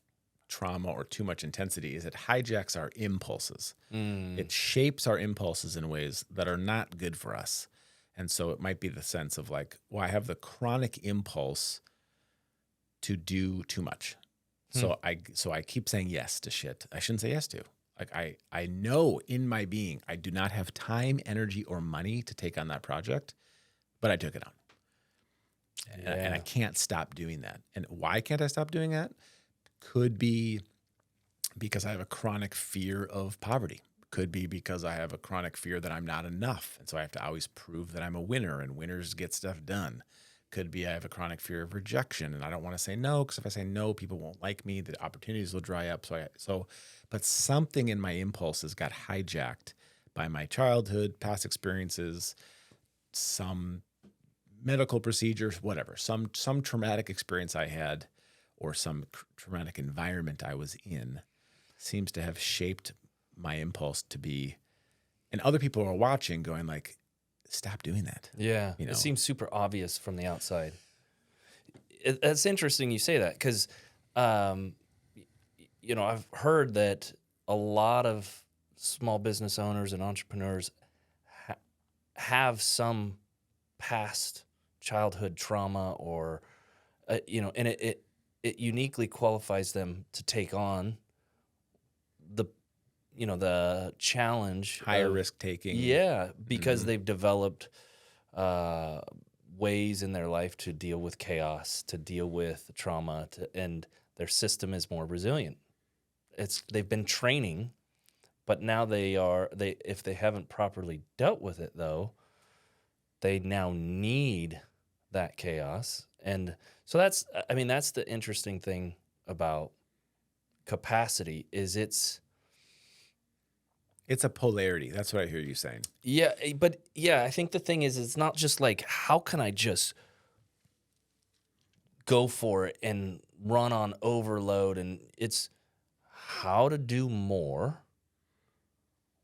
B: trauma or too much intensity is it hijacks our impulses. It shapes our impulses in ways that are not good for us. And so it might be the sense of like, well, I have the chronic impulse to do too much. So I keep saying yes to shit I shouldn't say yes to. Like I know in my being I do not have time, energy, or money to take on that project, but I took it on. And I can't stop doing that. And why can't I stop doing that? Could be because I have a chronic fear of poverty. Could be because I have a chronic fear that I'm not enough. And so I have to always prove that I'm a winner and winners get stuff done. Could be I have a chronic fear of rejection and I don't want to say no because if I say no, people won't like me. The opportunities will dry up. But something in my impulses got hijacked by my childhood, past experiences, some medical procedures, whatever, some traumatic experience I had or some traumatic environment I was in seems to have shaped my impulse to be, and other people are watching going like, stop doing that.
A: Yeah. It seems super obvious from the outside. It's interesting you say that because, I've heard that a lot of small business owners and entrepreneurs have some past childhood trauma or, and it uniquely qualifies them to take on the challenge.
B: Higher risk taking.
A: Yeah, because they've developed ways in their life to deal with chaos, to deal with trauma, and their system is more resilient. They've been training, but now if they haven't properly dealt with it though, they now need that chaos. And so that's the interesting thing about capacity is it's
B: a polarity. That's what I hear you saying.
A: Yeah, but yeah, I think the thing is it's not just like, how can I just go for it and run on overload? And it's how to do more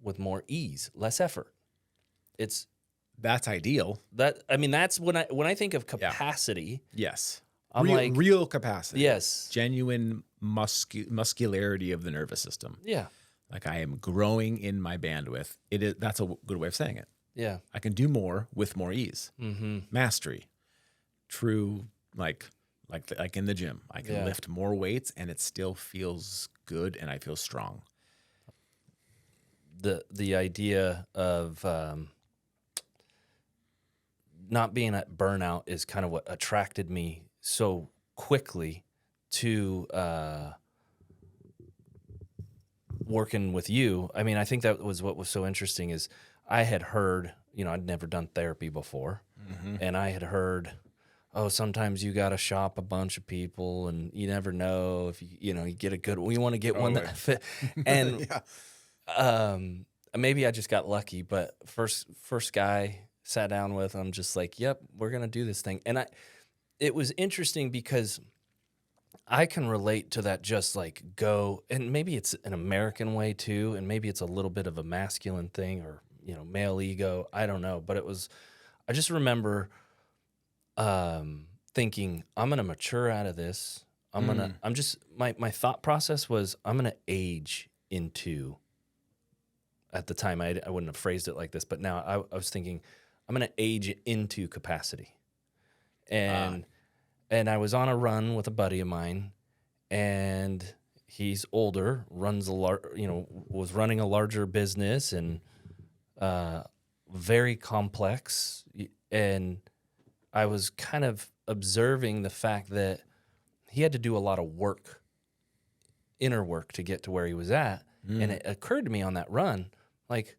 A: with more ease, less effort.
B: That's ideal.
A: That's when I think of capacity.
B: Yeah. Yes.
A: I'm
B: real capacity.
A: Yes.
B: Genuine muscularity of the nervous system.
A: Yeah.
B: Like I am growing in my bandwidth. That's a good way of saying it.
A: Yeah.
B: I can do more with more ease. Mm-hmm. Mastery. True, like in the gym. I can lift more weights and it still feels good and I feel strong.
A: The idea of not being at burnout is kind of what attracted me so quickly to working with you. I mean, I think that was what was so interesting is I had heard, I'd never done therapy before. Mm-hmm. And I had heard, sometimes you got to shop a bunch of people and you never know if you get a good one. You want to get one that fit. And maybe I just got lucky, but first guy sat down with, I'm just like, yep, we're going to do this thing. And it was interesting because I can relate to that, just like go, and maybe it's an American way too, and maybe it's a little bit of a masculine thing or, male ego. I don't know. But I just remember thinking, I'm going to mature out of this. My thought process was, I'm going to age into, at the time, I wouldn't have phrased it like this, but now I was thinking, I'm going to age into capacity. and I was on a run with a buddy of mine, and he's older, was running a larger business and very complex, and I was kind of observing the fact that he had to do a lot of work, inner work, to get to where he was at. And it occurred to me on that run, like,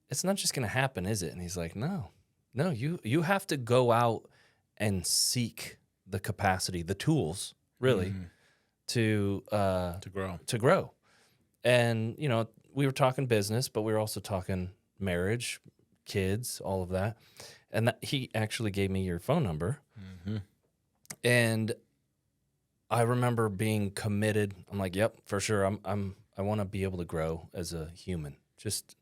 A: it's not just going to happen, is it? And he's like, no, you have to go out and seek the capacity, the tools, really, to grow. And, we were talking business, but we were also talking marriage, kids, all of that. And he actually gave me your phone number. And I remember being committed. I'm like, yep, for sure. I want to be able to grow as a human. Just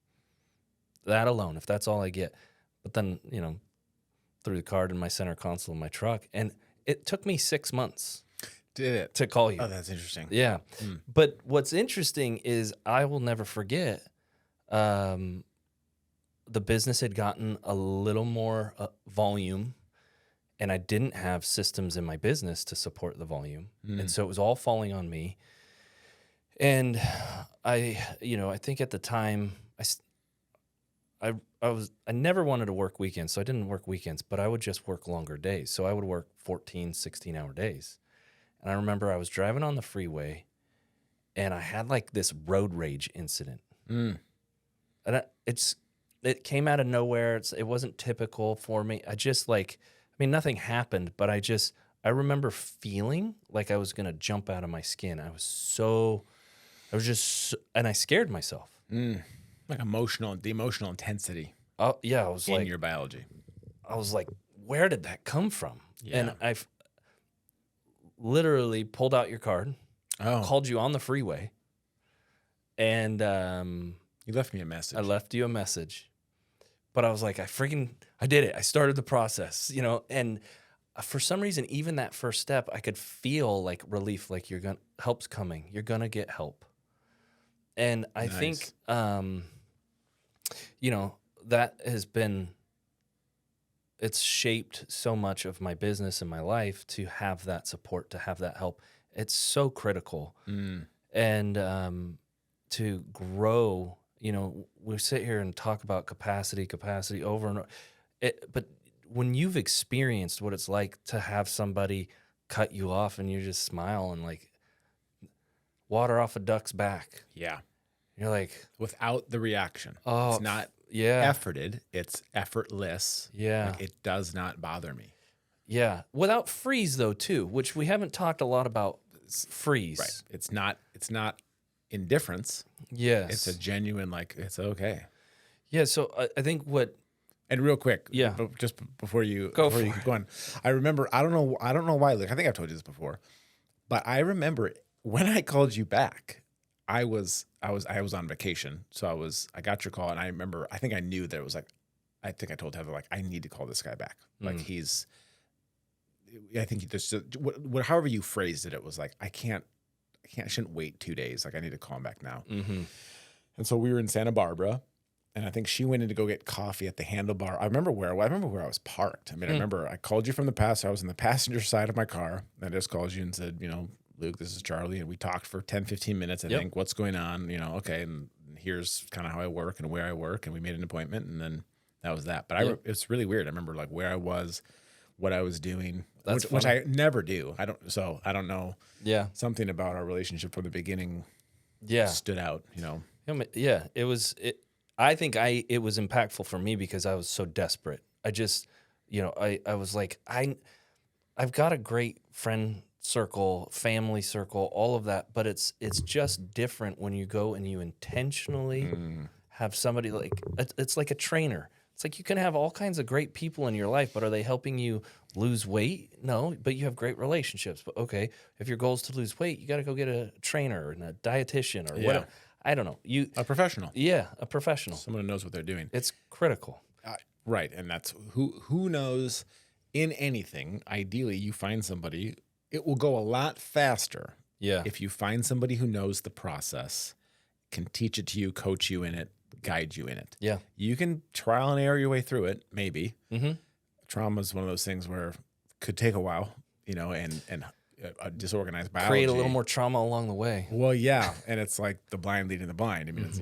A: that alone, if that's all I get. But then, threw the card in my center console in my truck. And it took me 6 months.
B: Did it?
A: To call you.
B: Oh, that's interesting.
A: Yeah. But what's interesting is I will never forget, the business had gotten a little more volume, and I didn't have systems in my business to support the volume. And so it was all falling on me. And I think at the time I never wanted to work weekends, so I didn't work weekends, but I would just work longer days. So I would work 14, 16-hour days. And I remember I was driving on the freeway, and I had like this road rage incident. And it came out of nowhere. It wasn't typical for me. Nothing happened, but I remember feeling like I was going to jump out of my skin. And I scared myself.
B: Like the emotional intensity.
A: Oh yeah. I was
B: in your biology.
A: I was like, where did that come from?
B: Yeah.
A: And I've literally pulled out your card, called you on the freeway, and
B: you left me a message.
A: I left you a message, but I was like, I did it. I started the process, and for some reason, even that first step, I could feel like relief, like help's coming. You're going to get help. And I think, that has been, it's shaped so much of my business and my life to have that support, to have that help. It's so critical. And to grow, we sit here and talk about capacity over and over. But when you've experienced what it's like to have somebody cut you off and you just smile and like water off a duck's back.
B: Yeah.
A: You're like,
B: without the reaction.
A: Oh,
B: it's not efforted. It's effortless.
A: Yeah.
B: Like, it does not bother me.
A: Yeah. Without freeze though too, which we haven't talked a lot about. Freeze.
B: Right. It's not indifference.
A: Yes.
B: It's a genuine, it's okay.
A: Yeah. So I think
B: and real quick, just before you keep going, I remember, I don't know why, Luke, I think I've told you this before, but I remember when I called you back, I was on vacation. So I got your call, and I remember, I think I knew that it was I think I told Heather, I need to call this guy back. I think he just, however you phrased it, it was I shouldn't wait 2 days. I need to call him back now. And so we were in Santa Barbara, and I think she went in to go get coffee at the Handlebar. I remember where I was parked. I remember I called you from I was in the passenger side of my car. And I just called you and said, Luke, this is Charlie. And we talked for 10, 15 minutes, I think. What's going on? Okay. And here's kind of how I work and where I work. And we made an appointment, and then that was that. But it's really weird. I remember where I was, what I was doing, which I never do. I don't know.
A: Yeah.
B: Something about our relationship from the beginning stood out,
A: Yeah. I think it was impactful for me because I was so desperate. I just, I was like, I've got a great friend circle, family circle, all of that, but it's just different when you go and you intentionally have somebody it's like a trainer. It's like you can have all kinds of great people in your life, but are they helping you lose weight? No, but you have great relationships. But okay, if your goal is to lose weight, you got to go get a trainer and a dietitian or whatever. I don't know. A
B: professional.
A: Yeah, a professional.
B: Someone who knows what they're doing.
A: It's critical.
B: Right, and that's who knows in anything. Ideally, you find somebody. It will go a lot faster if you find somebody who knows the process, can teach it to you, coach you in it, guide you in it.
A: Yeah.
B: You can trial and error your way through it, maybe. Trauma is one of those things where could take a while, and disorganized biology.
A: Create a little more trauma along the way.
B: Well, yeah. And it's like the blind leading the blind. I mean, it's,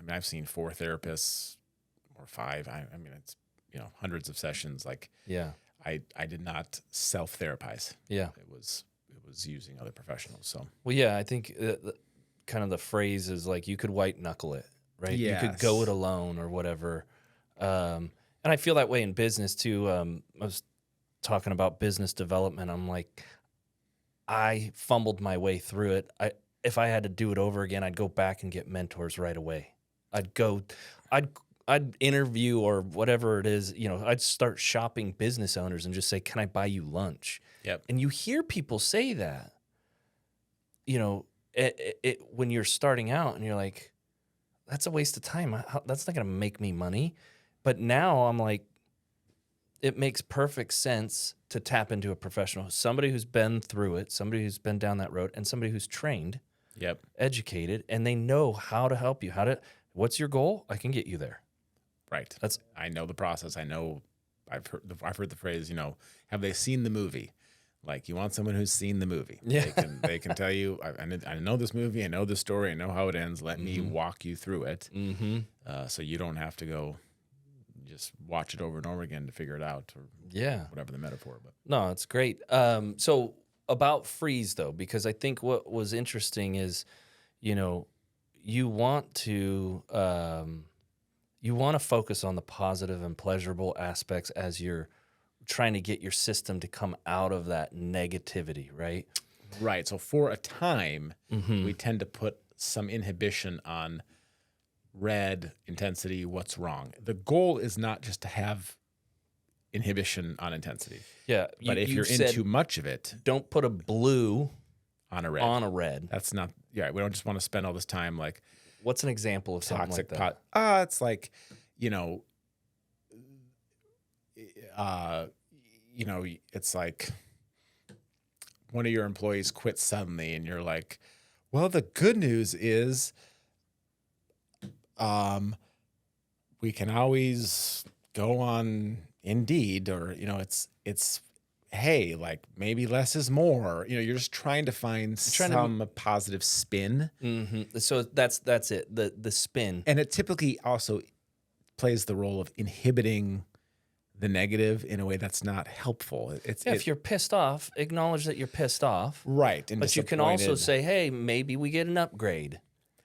B: I've seen 4 therapists or 5. It's, hundreds of sessions. Like,
A: Yeah.
B: I did not self-therapize.
A: Yeah.
B: It was using other professionals. So,
A: Well, yeah, I think kind of the phrase is like you could white knuckle it, right? You could go it alone or whatever. And I feel that way in business too. I was talking about business development. I'm like, I fumbled my way through it. If I had to do it over again, I'd go back and get mentors right away. I'd interview or whatever it is, I'd start shopping business owners and just say, can I buy you lunch?
B: Yep.
A: And you hear people say that, when you're starting out and you're like, that's a waste of time. That's not going to make me money. But now I'm like, it makes perfect sense to tap into a professional, somebody who's been through it, somebody who's been down that road, and somebody who's trained, educated, and they know how to help you. What's your goal? I can get you there.
B: Right. I know the process. I know I've heard the phrase, have they seen the movie? Like, you want someone who's seen the movie.
A: Yeah.
B: They can tell you, I know this movie, I know the story, I know how it ends. Let me walk you through it. So you don't have to go just watch it over and over again to figure it out, or whatever the metaphor. But
A: no, it's great. So about freeze though, because I think what was interesting is, you want to focus on the positive and pleasurable aspects as you're trying to get your system to come out of that negativity, right?
B: Right. So for a time, we tend to put some inhibition on red, intensity, what's wrong. The goal is not just to have inhibition on intensity.
A: Yeah.
B: But if you're in too much of it,
A: don't put a blue
B: on a red. That's not, we don't just want to spend all this time like.
A: What's an example of something
B: toxic
A: like that?
B: It's like, it's like one of your employees quits suddenly and you're like, well, the good news is we can always go on Indeed, or, it's hey, like maybe less is more. You're just trying to find some positive spin.
A: So that's it, the spin.
B: And it typically also plays the role of inhibiting the negative in a way that's not helpful.
A: If you're pissed off, acknowledge that you're pissed off.
B: Right. And
A: but you can also say, hey, maybe we get an upgrade.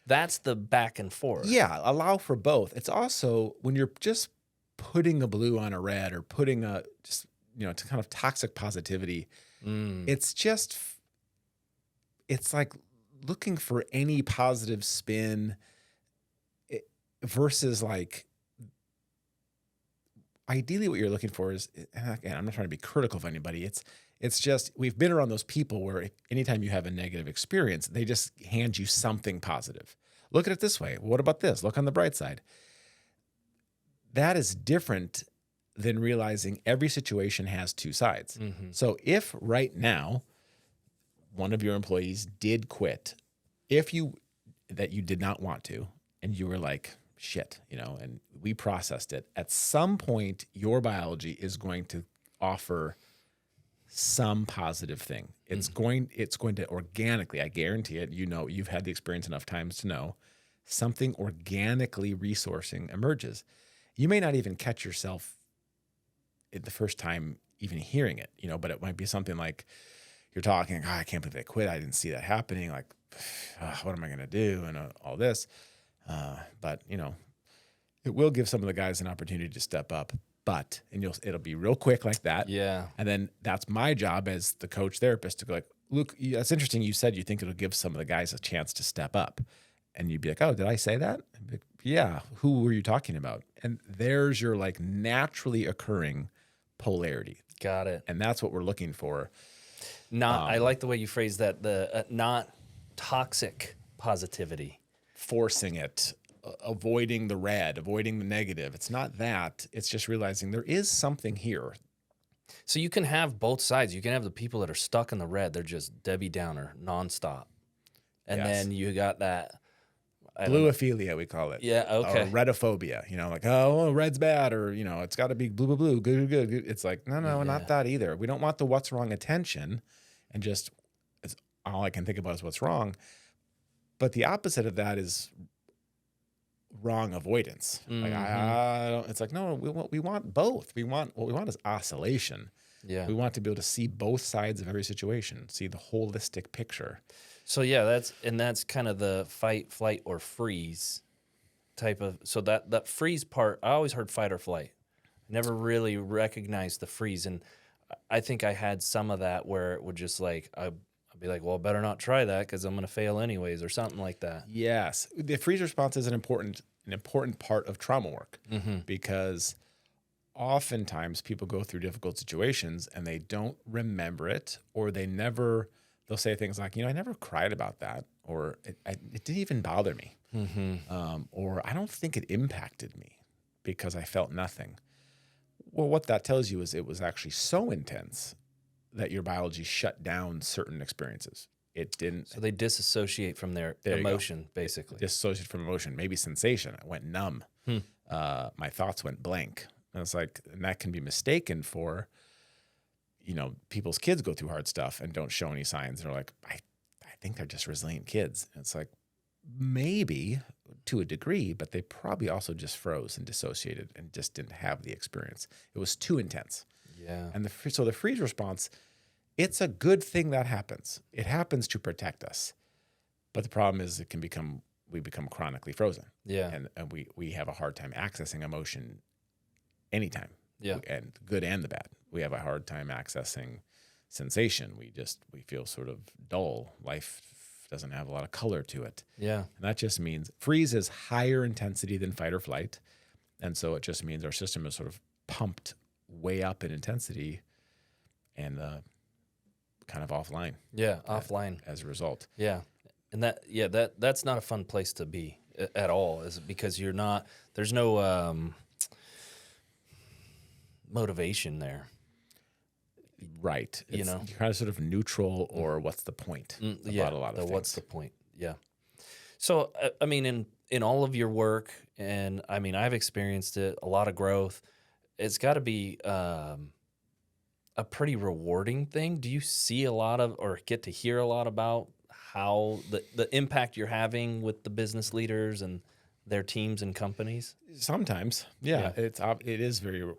A: That's the back and forth.
B: Yeah, allow for both. It's also when you're just putting a blue on a red, or putting a just to kind of toxic positivity, it's like looking for any positive spin versus like, ideally what you're looking for is, and again, I'm not trying to be critical of anybody. It's just, we've been around those people where anytime you have a negative experience, they just hand you something positive. Look at it this way. What about this? Look on the bright side. That is different than realizing every situation has 2 sides. So if right now one of your employees did quit, that you did not want to, and you were like, shit, and we processed it, at some point your biology is going to offer some positive thing. It's going to organically, I guarantee it, you've had the experience enough times to know, something organically resourcing emerges. You may not even catch yourself the first time even hearing it, but it might be something like you're talking, I can't believe they quit. I didn't see that happening. Like, what am I going to do? And all this. But it will give some of the guys an opportunity to step up, it'll be real quick like that.
A: Yeah.
B: And then that's my job as the coach therapist to go like, Luke, that's interesting. You said you think it'll give some of the guys a chance to step up. And you'd be like, oh, did I say that? I'd be like, yeah. Who were you talking about? And there's your like naturally occurring polarity.
A: Got it.
B: And that's what we're looking for.
A: I like the way you phrase that, the not toxic positivity.
B: Forcing it, avoiding the red, avoiding the negative. It's not that. It's just realizing there is something here.
A: So you can have both sides. You can have the people that are stuck in the red. They're just Debbie Downer nonstop. And then you got that, I don't know.
B: Bluophilia, we call it.
A: Yeah, okay.
B: Or redophobia, like, oh, red's bad, or, it's got to be blue, blue, blue, good, good, good. It's like, no,
A: Yeah.
B: not that either. We don't want the what's wrong attention and just, it's all I can think about is what's wrong. But the opposite of that is wrong avoidance. Like, I don't, it's like, no, we want both. What we want is oscillation.
A: Yeah.
B: We want to be able to see both sides of every situation, see the holistic picture.
A: So yeah, that's kind of the fight, flight, or freeze type of. So that freeze part, I always heard fight or flight. I never really recognized the freeze, and I think I had some of that where it would just like I'd be like, well, I better not try that because I'm going to fail anyways, or something like that.
B: Yes, the freeze response is an important part of trauma work
A: Mm-hmm.
B: because oftentimes people go through difficult situations and they don't remember it, or they'll say things like, I never cried about that, or it didn't even bother me, or I don't think it impacted me because I felt nothing. Well, what that tells you is it was actually so intense that your biology shut down certain experiences. It didn't.
A: So they disassociate from their emotion, basically.
B: Disassociate from emotion, maybe sensation. I went numb. My thoughts went blank. And it's like, and that can be mistaken for, people's kids go through hard stuff and don't show any signs. They're like, I think they're just resilient kids. And it's like, maybe to a degree, but they probably also just froze and dissociated and just didn't have the experience. It was too intense.
A: Yeah.
B: And so the freeze response, it's a good thing that happens. It happens to protect us. But the problem is we become chronically frozen.
A: Yeah.
B: And we have a hard time accessing emotion anytime.
A: Yeah.
B: And good and the bad. We have a hard time accessing sensation. We feel sort of dull. Life doesn't have a lot of color to it.
A: Yeah.
B: And that just means freeze is higher intensity than fight or flight. And so it just means our system is sort of pumped way up in intensity and kind of offline.
A: Yeah. Offline.
B: As a result.
A: Yeah. And that's not a fun place to be at all, is because there's no motivation there.
B: Right. You're kind of sort of neutral, or what's the point about a lot of things.
A: What's the point? Yeah. So, I mean, in all of your work, and I mean, I've experienced it, a lot of growth, it's got to be a pretty rewarding thing. Do you see a lot of, or get to hear a lot about how the impact you're having with the business leaders and their teams and companies?
B: Sometimes. Yeah. It is very,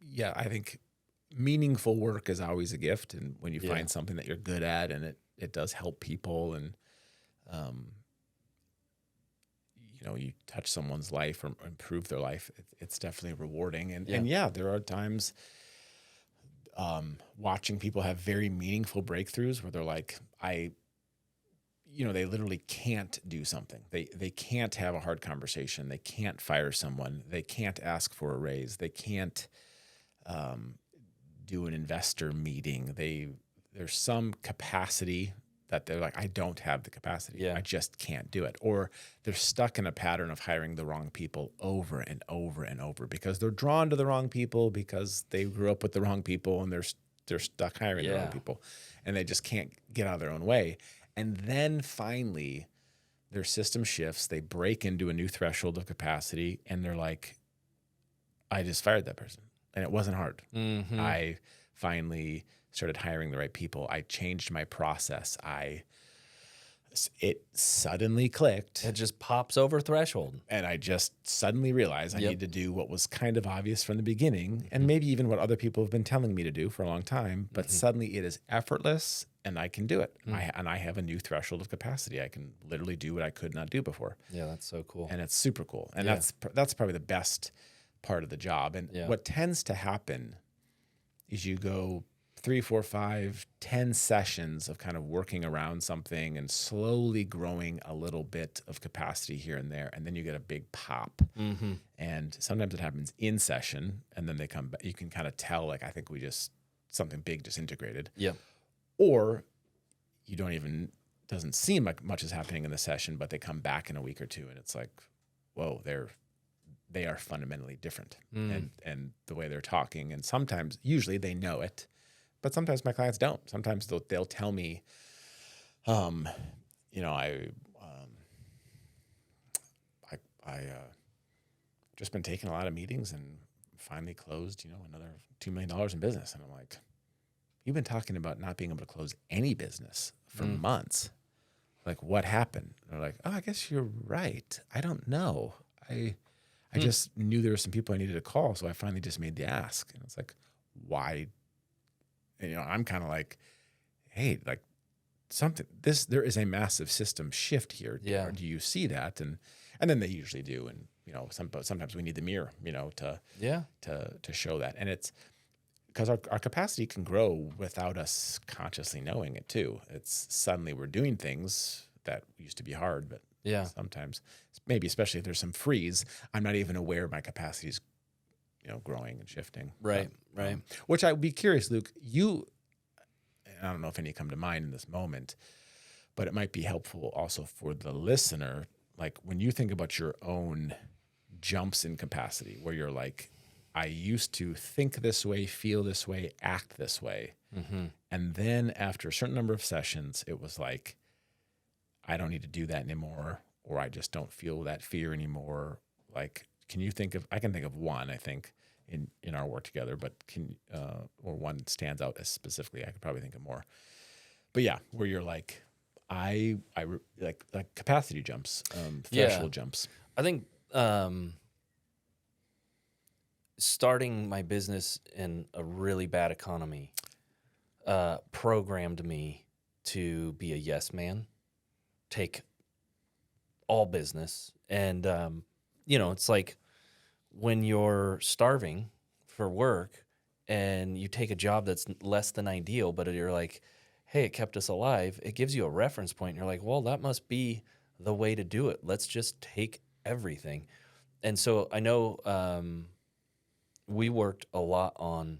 B: yeah, I think meaningful work is always a gift. And when you find something that you're good at and it does help people, and, you touch someone's life or improve their life, it's definitely rewarding. And there are times watching people have very meaningful breakthroughs where they're like, they literally can't do something. They can't have a hard conversation. They can't fire someone. They can't ask for a raise. They can't do an investor meeting. There's some capacity that they're like, I don't have the capacity.
A: Yeah.
B: I just can't do it. Or they're stuck in a pattern of hiring the wrong people over and over and over because they're drawn to the wrong people because they grew up with the wrong people, and they're stuck hiring the wrong people, and they just can't get out of their own way. And then finally their system shifts. They break into a new threshold of capacity, and they're like, I just fired that person. And it wasn't hard.
A: Mm-hmm.
B: I finally started hiring the right people. I changed my process. It suddenly clicked.
A: It just pops over threshold.
B: And I just suddenly realized I need to do what was kind of obvious from the beginning, and maybe even what other people have been telling me to do for a long time. But suddenly it is effortless, and I can do it. And I have a new threshold of capacity. I can literally do what I could not do before.
A: Yeah, that's so cool.
B: And it's super cool. And that's probably the best part of the job. And what tends to happen is you go 3, 4, 5, 10 sessions of kind of working around something and slowly growing a little bit of capacity here and there. And then you get a big pop. Mm-hmm. And sometimes it happens in session, and then they come back. You can kind of tell, like, I think something big just integrated.
A: Yeah.
B: Or you doesn't seem like much is happening in the session, but they come back in a week or two, and it's like, whoa, they are fundamentally different. And the way they're talking. And usually they know it. But sometimes my clients don't. Sometimes they'll tell me, I just been taking a lot of meetings and finally closed, another $2 million in business. And I'm like, you've been talking about not being able to close any business for months. Like, what happened? They're like, oh, I guess you're right. I don't know. I just knew there were some people I needed to call. So I finally just made the ask. And it's like, why? And, I'm kind of like, hey, like there is a massive system shift here.
A: Yeah.
B: Do you see that? And then they usually do. And, sometimes we need the mirror, to show that. And it's because our capacity can grow without us consciously knowing it too. It's suddenly we're doing things that used to be hard, but sometimes maybe, especially if there's some freeze, I'm not even aware my capacity is, growing and shifting.
A: Right. Right.
B: Which I would be curious, Luke, I don't know if any come to mind in this moment, but it might be helpful also for the listener. Like when you think about your own jumps in capacity where you're like, I used to think this way, feel this way, act this way. Mm-hmm. And then after a certain number of sessions, it was like, I don't need to do that anymore, or I just don't feel that fear anymore. Like, I can think of one, I think, in our work together, but or one stands out as specifically. I could probably think of more. But yeah, where you're like, I like capacity jumps, threshold jumps.
A: I think starting my business in a really bad economy programmed me to be a yes man, take all business. And, it's like when you're starving for work and you take a job that's less than ideal, but you're like, hey, it kept us alive. It gives you a reference point. And you're like, well, that must be the way to do it. Let's just take everything. And so I know we worked a lot on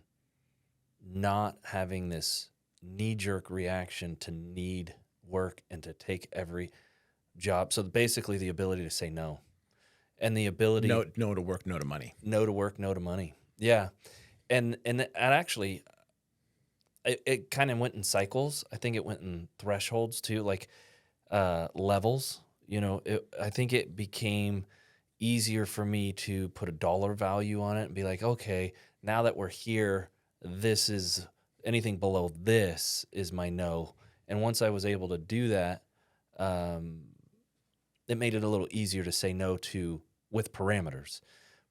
A: not having this knee-jerk reaction to need work and to take every job. So basically the ability to say no. And the ability...
B: No to work, no to money.
A: No to work, no to money. Yeah. And actually, it kind of went in cycles. I think it went in thresholds too, like levels. I think it became easier for me to put a dollar value on it and be like, okay, now that we're here, this is anything below this is my no. And once I was able to do that, it made it a little easier to say no to with parameters.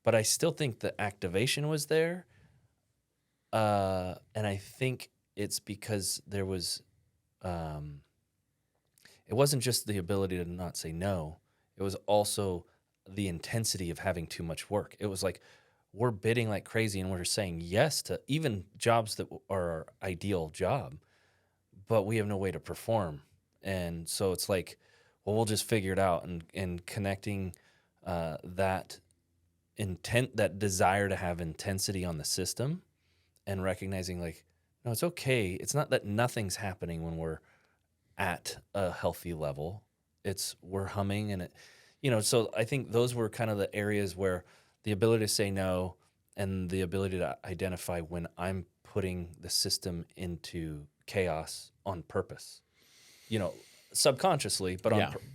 A: But I still think the activation was there. And I think it's because there was, it wasn't just the ability to not say no. It was also the intensity of having too much work. It was like, we're bidding like crazy and we're saying yes to even jobs that are our ideal job, but we have no way to perform. And so it's like, well, we'll just figure it out. And connecting that intent, that desire to have intensity on the system, and recognizing like, no, it's okay. It's not that nothing's happening when we're at a healthy level. It's we're humming and so I think those were kind of the areas where the ability to say no and the ability to identify when I'm putting the system into chaos on purpose, subconsciously, but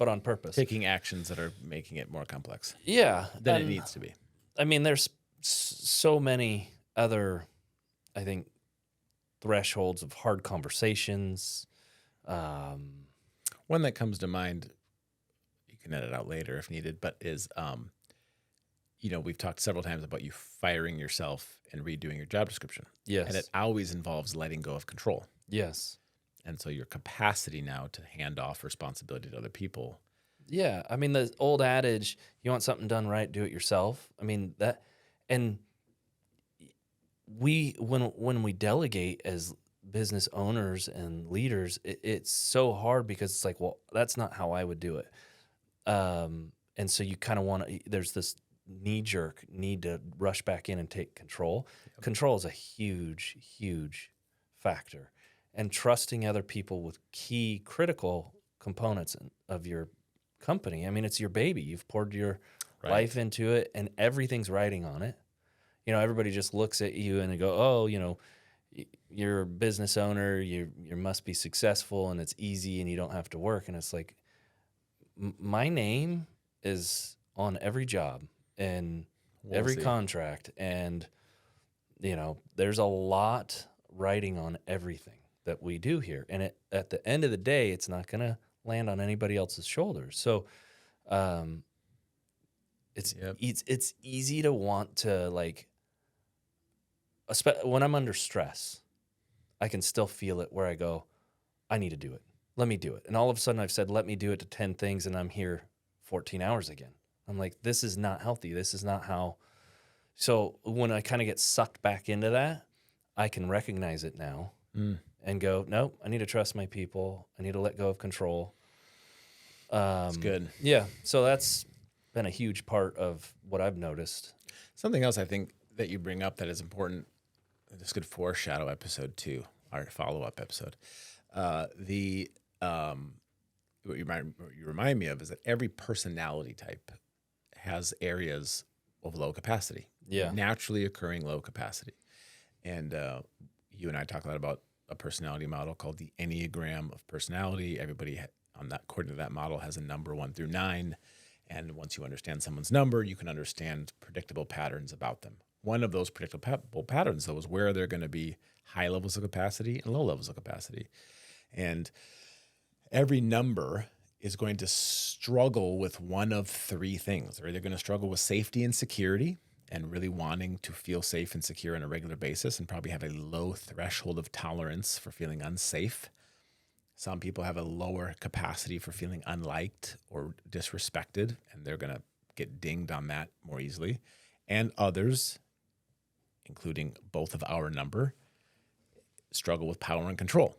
A: on purpose.
B: Taking actions that are making it more complex.
A: Yeah.
B: Than it needs to be.
A: I mean, there's so many other, I think, thresholds of hard conversations.
B: One that comes to mind, you can edit out later if needed, but is, we've talked several times about you firing yourself and redoing your job description.
A: Yes.
B: And it always involves letting go of control.
A: Yes.
B: And so your capacity now to hand off responsibility to other people.
A: Yeah. I mean, the old adage, you want something done right, do it yourself. I mean, that, and when we delegate as business owners and leaders, it's so hard because it's like, well, that's not how I would do it. And so you kind of want to, there's this knee-jerk need to rush back in and take control. Yep. Control is a huge, huge factor. And trusting other people with key critical components of your company. I mean, it's your baby. You've poured your life into it and everything's riding on it. Everybody just looks at you and they go, oh, you're a business owner, you must be successful and it's easy and you don't have to work. And it's like, my name is on every job and every contract. And, there's a lot riding on everything that we do here. And at the end of the day, it's not going to land on anybody else's shoulders. So it's easy to want to, like, when I'm under stress, I can still feel it where I go, I need to do it. Let me do it. And all of a sudden I've said, let me do it to 10 things, and I'm here 14 hours again. I'm like, this is not healthy. This is not how. So when I kind of get sucked back into that, I can recognize it now and go, nope, I need to trust my people. I need to let go of control.
B: That's good.
A: Yeah. So that's been a huge part of what I've noticed.
B: Something else I think that you bring up that is important, this could foreshadow episode 2, our follow-up episode. What you remind me of is that every personality type has areas of low capacity, naturally occurring low capacity. And you and I talk a lot about a personality model called the Enneagram of personality. Everybody according to that model, has a number 1 through 9. And once you understand someone's number, you can understand predictable patterns about them. One of those predictable patterns, though, is where there are going to be high levels of capacity and low levels of capacity. And every number is going to struggle with one of 3 things. They're either going to struggle with safety and security and really wanting to feel safe and secure on a regular basis and probably have a low threshold of tolerance for feeling unsafe. Some people have a lower capacity for feeling unliked or disrespected, and they're going to get dinged on that more easily. And others, including both of our number, struggle with power and control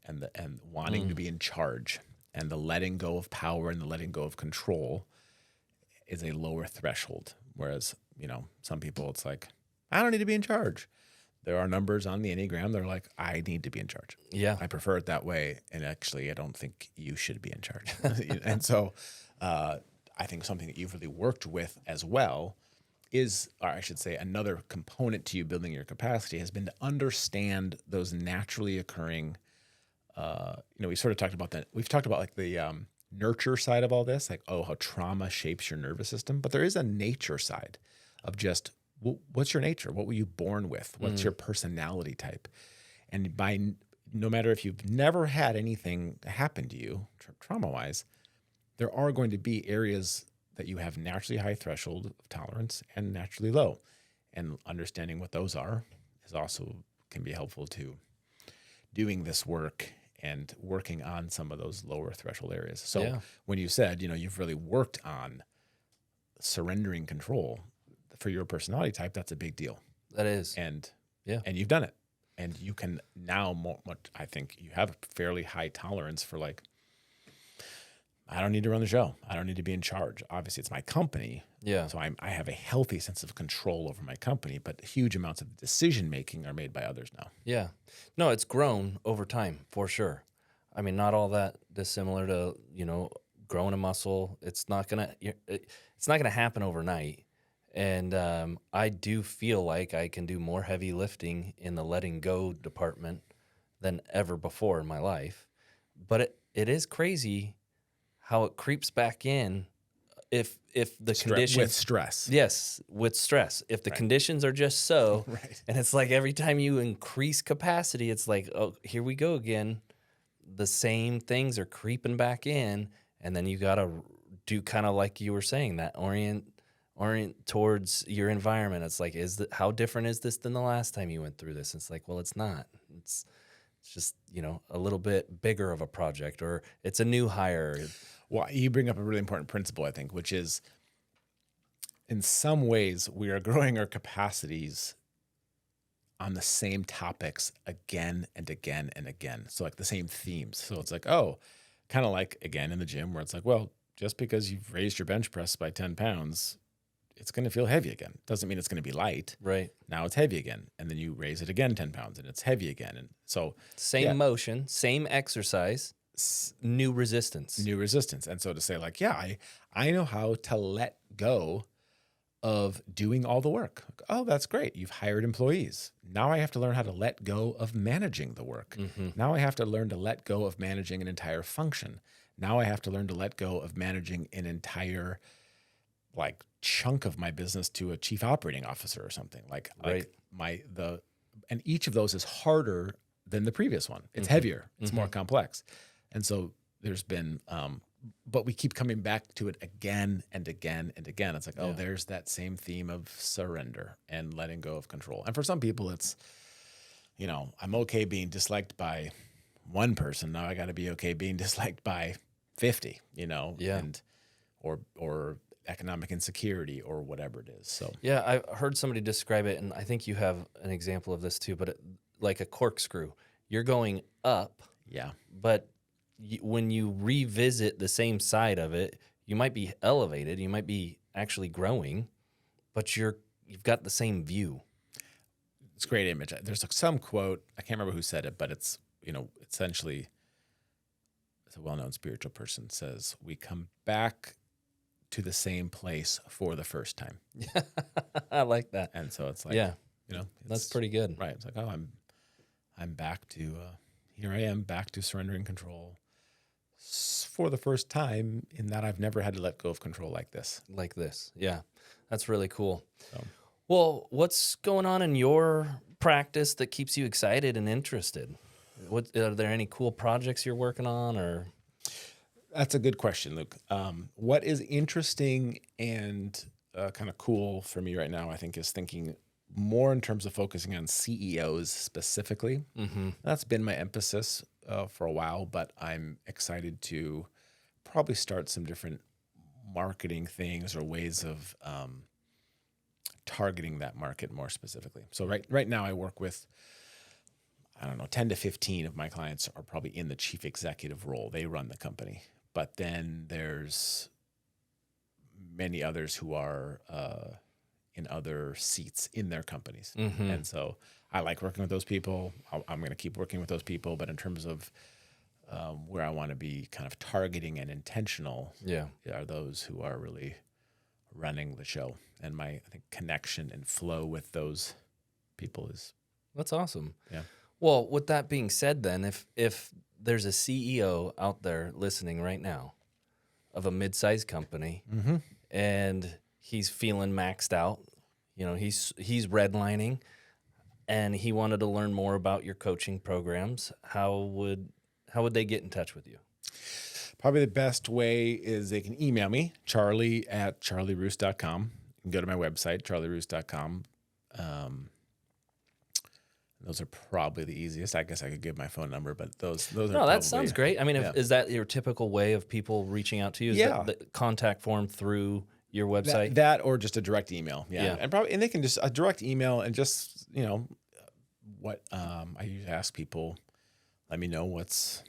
B: and wanting to be in charge. And the letting go of power and the letting go of control is a lower threshold. Whereas, some people, it's like, I don't need to be in charge. There are numbers on the Enneagram that are like, I need to be in charge.
A: Yeah.
B: I prefer it that way. And actually, I don't think you should be in charge. And so I think something that you've really worked with as well is, or I should say, another component to you building your capacity has been to understand those naturally occurring, we sort of talked about that. We've talked about like the nurture side of all this, like, how trauma shapes your nervous system. But there is a nature side of just, what's your nature? What were you born with? What's your personality type? And no matter if you've never had anything happen to you trauma-wise, there are going to be areas that you have naturally high threshold of tolerance and naturally low. And understanding what those are can be helpful to doing this work and working on some of those lower threshold areas. So when you said, you've really worked on surrendering control for your personality type, that's a big deal.
A: That is.
B: And you've done it. And you can now, I think you have a fairly high tolerance for, like, I don't need to run the show. I don't need to be in charge. Obviously, it's my company.
A: Yeah.
B: So I have a healthy sense of control over my company, but huge amounts of decision-making are made by others now.
A: Yeah. No, it's grown over time, for sure. I mean, not all that dissimilar to, growing a muscle. It's not gonna happen overnight. And I do feel like I can do more heavy lifting in the letting go department than ever before in my life. But it is crazy how it creeps back in if the conditions
B: with stress.
A: Yes, with stress. If the conditions are just so, and it's like every time you increase capacity, it's like, oh, here we go again. The same things are creeping back in, and then you got to do kind of like you were saying, that orient towards your environment. It's like, how different is this than the last time you went through this? It's like, well, it's not. It's just, a little bit bigger of a project, or it's a new hire.
B: Well, you bring up a really important principle, I think, which is, in some ways, we are growing our capacities on the same topics again and again and again. So like the same themes. So it's like, kind of like, again, in the gym, where it's like, well, just because you've raised your bench press by 10 pounds, it's going to feel heavy again. Doesn't mean it's going to be light.
A: Right.
B: Now it's heavy again. And then you raise it again 10 pounds and it's heavy again. And so
A: same motion, same exercise, new resistance.
B: And so to say, like, I know how to let go of doing all the work. Oh, that's great. You've hired employees. Now I have to learn how to let go of managing the work. Mm-hmm. Now I have to learn to let go of managing an entire function. Now I have to learn to let go of managing an entire chunk of my business to a chief operating officer or something.
A: Right.
B: And each of those is harder than the previous one. It's heavier. It's more complex. And so there's been, but we keep coming back to it again and again and again. It's like, oh, there's that same theme of surrender and letting go of control. And for some people, it's, I'm okay being disliked by one person. Now I got to be okay being disliked by 50, and or economic insecurity or whatever it is. So
A: yeah, I heard somebody describe it, and I think you have an example of this too, but like a corkscrew. You're going up, but when you revisit the same side of it, you might be elevated, you might be actually growing, but you've got the same view.
B: It's a great image. There's some quote, I can't remember who said it, but it's, essentially, it's a well-known spiritual person says, we come back to the same place for the first time.
A: I like that.
B: And so it's like,
A: that's pretty good.
B: Right. It's like, oh, I'm back to, here I am back to surrendering control for the first time in that I've never had to let go of control like this.
A: Yeah. That's really cool.
B: So.
A: Well, what's going on in your practice that keeps you excited and interested? Are there any cool projects you're working on, or?
B: That's a good question, Luke. What is interesting and kind of cool for me right now, I think, is thinking more in terms of focusing on CEOs specifically. That's been my emphasis for a while, but I'm excited to probably start some different marketing things or ways of targeting that market more specifically. So right now I work with, 10 to 15 of my clients are probably in the chief executive role. They run the company. But then there's many others who are in other seats in their companies. And so I like working with those people. I'm going to keep working with those people. But in terms of where I want to be kind of targeting and intentional, are those who are really running the show. And I think connection and flow with those people is...
A: That's awesome.
B: Yeah.
A: Well, with that being said, then, if there's a CEO out there listening right now of a mid-sized company and he's feeling maxed out, he's redlining, and he wanted to learn more about your coaching programs, how would they get in touch with you?
B: Probably the best way is they can email me, charlie@charlieruce.com. You can go to my website, charlieruce.com. Those are probably the easiest. I guess I could give my phone number, but those are
A: No, that sounds great. I mean, is that your typical way of people reaching out to you? Is that the contact form through your website?
B: That or just a direct email. Yeah. And they can just a direct email and just, what I usually ask people, let me know what's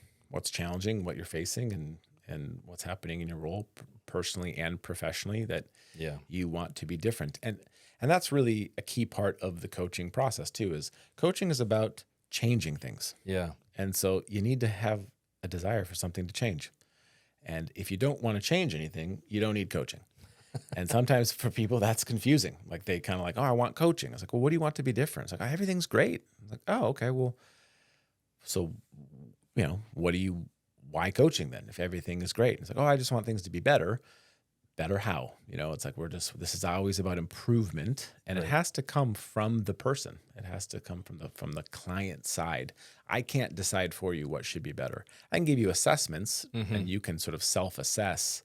B: challenging, what you're facing, and what's happening in your role personally and professionally that you want to be different. And that's really a key part of the coaching process too, is coaching is about changing things.
A: Yeah.
B: And so you need to have a desire for something to change. And if you don't want to change anything, you don't need coaching. And sometimes for people that's confusing. Like they kind of like, oh, I want coaching. I was like, well, what do you want to be different? It's like, everything's great. I'm like, oh, okay, well, so, why coaching then if everything is great? It's like, oh, I just want things to be better. Better how? It's like this is always about improvement, and it has to come from the person. It has to come from the client side. I can't decide for you what should be better. I can give you assessments, and you can sort of self-assess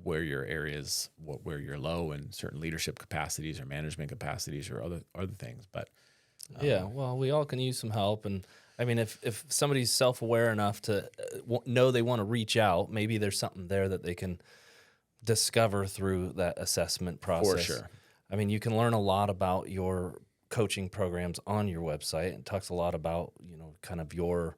B: where your areas, where you're low in certain leadership capacities or management capacities or other things. But
A: well, we all can use some help, and I mean, if somebody's self-aware enough to know they want to reach out, maybe there's something there that they can discover through that assessment process.
B: For sure.
A: I mean, you can learn a lot about your coaching programs on your website. It talks a lot about, kind of your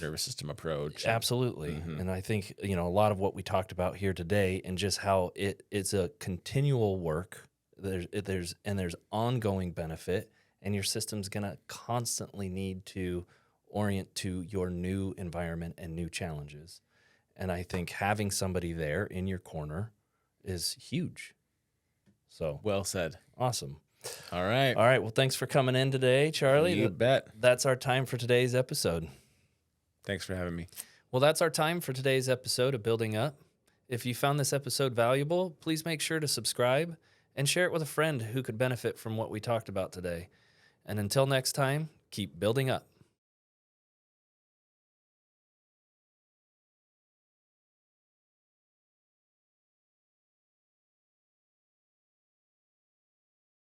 B: nervous system approach.
A: Absolutely. And I think, a lot of what we talked about here today and just how it's a continual work. There's ongoing benefit, and your system's going to constantly need to orient to your new environment and new challenges. And I think having somebody there in your corner is huge. So
B: well said.
A: Awesome.
B: All right.
A: Well, thanks for coming in today, Charlie.
B: You bet.
A: That's our time for today's episode.
B: Thanks for having me.
A: Well, that's our time for today's episode of Building Up. If you found this episode valuable, please make sure to subscribe and share it with a friend who could benefit from what we talked about today. And until next time, keep building up.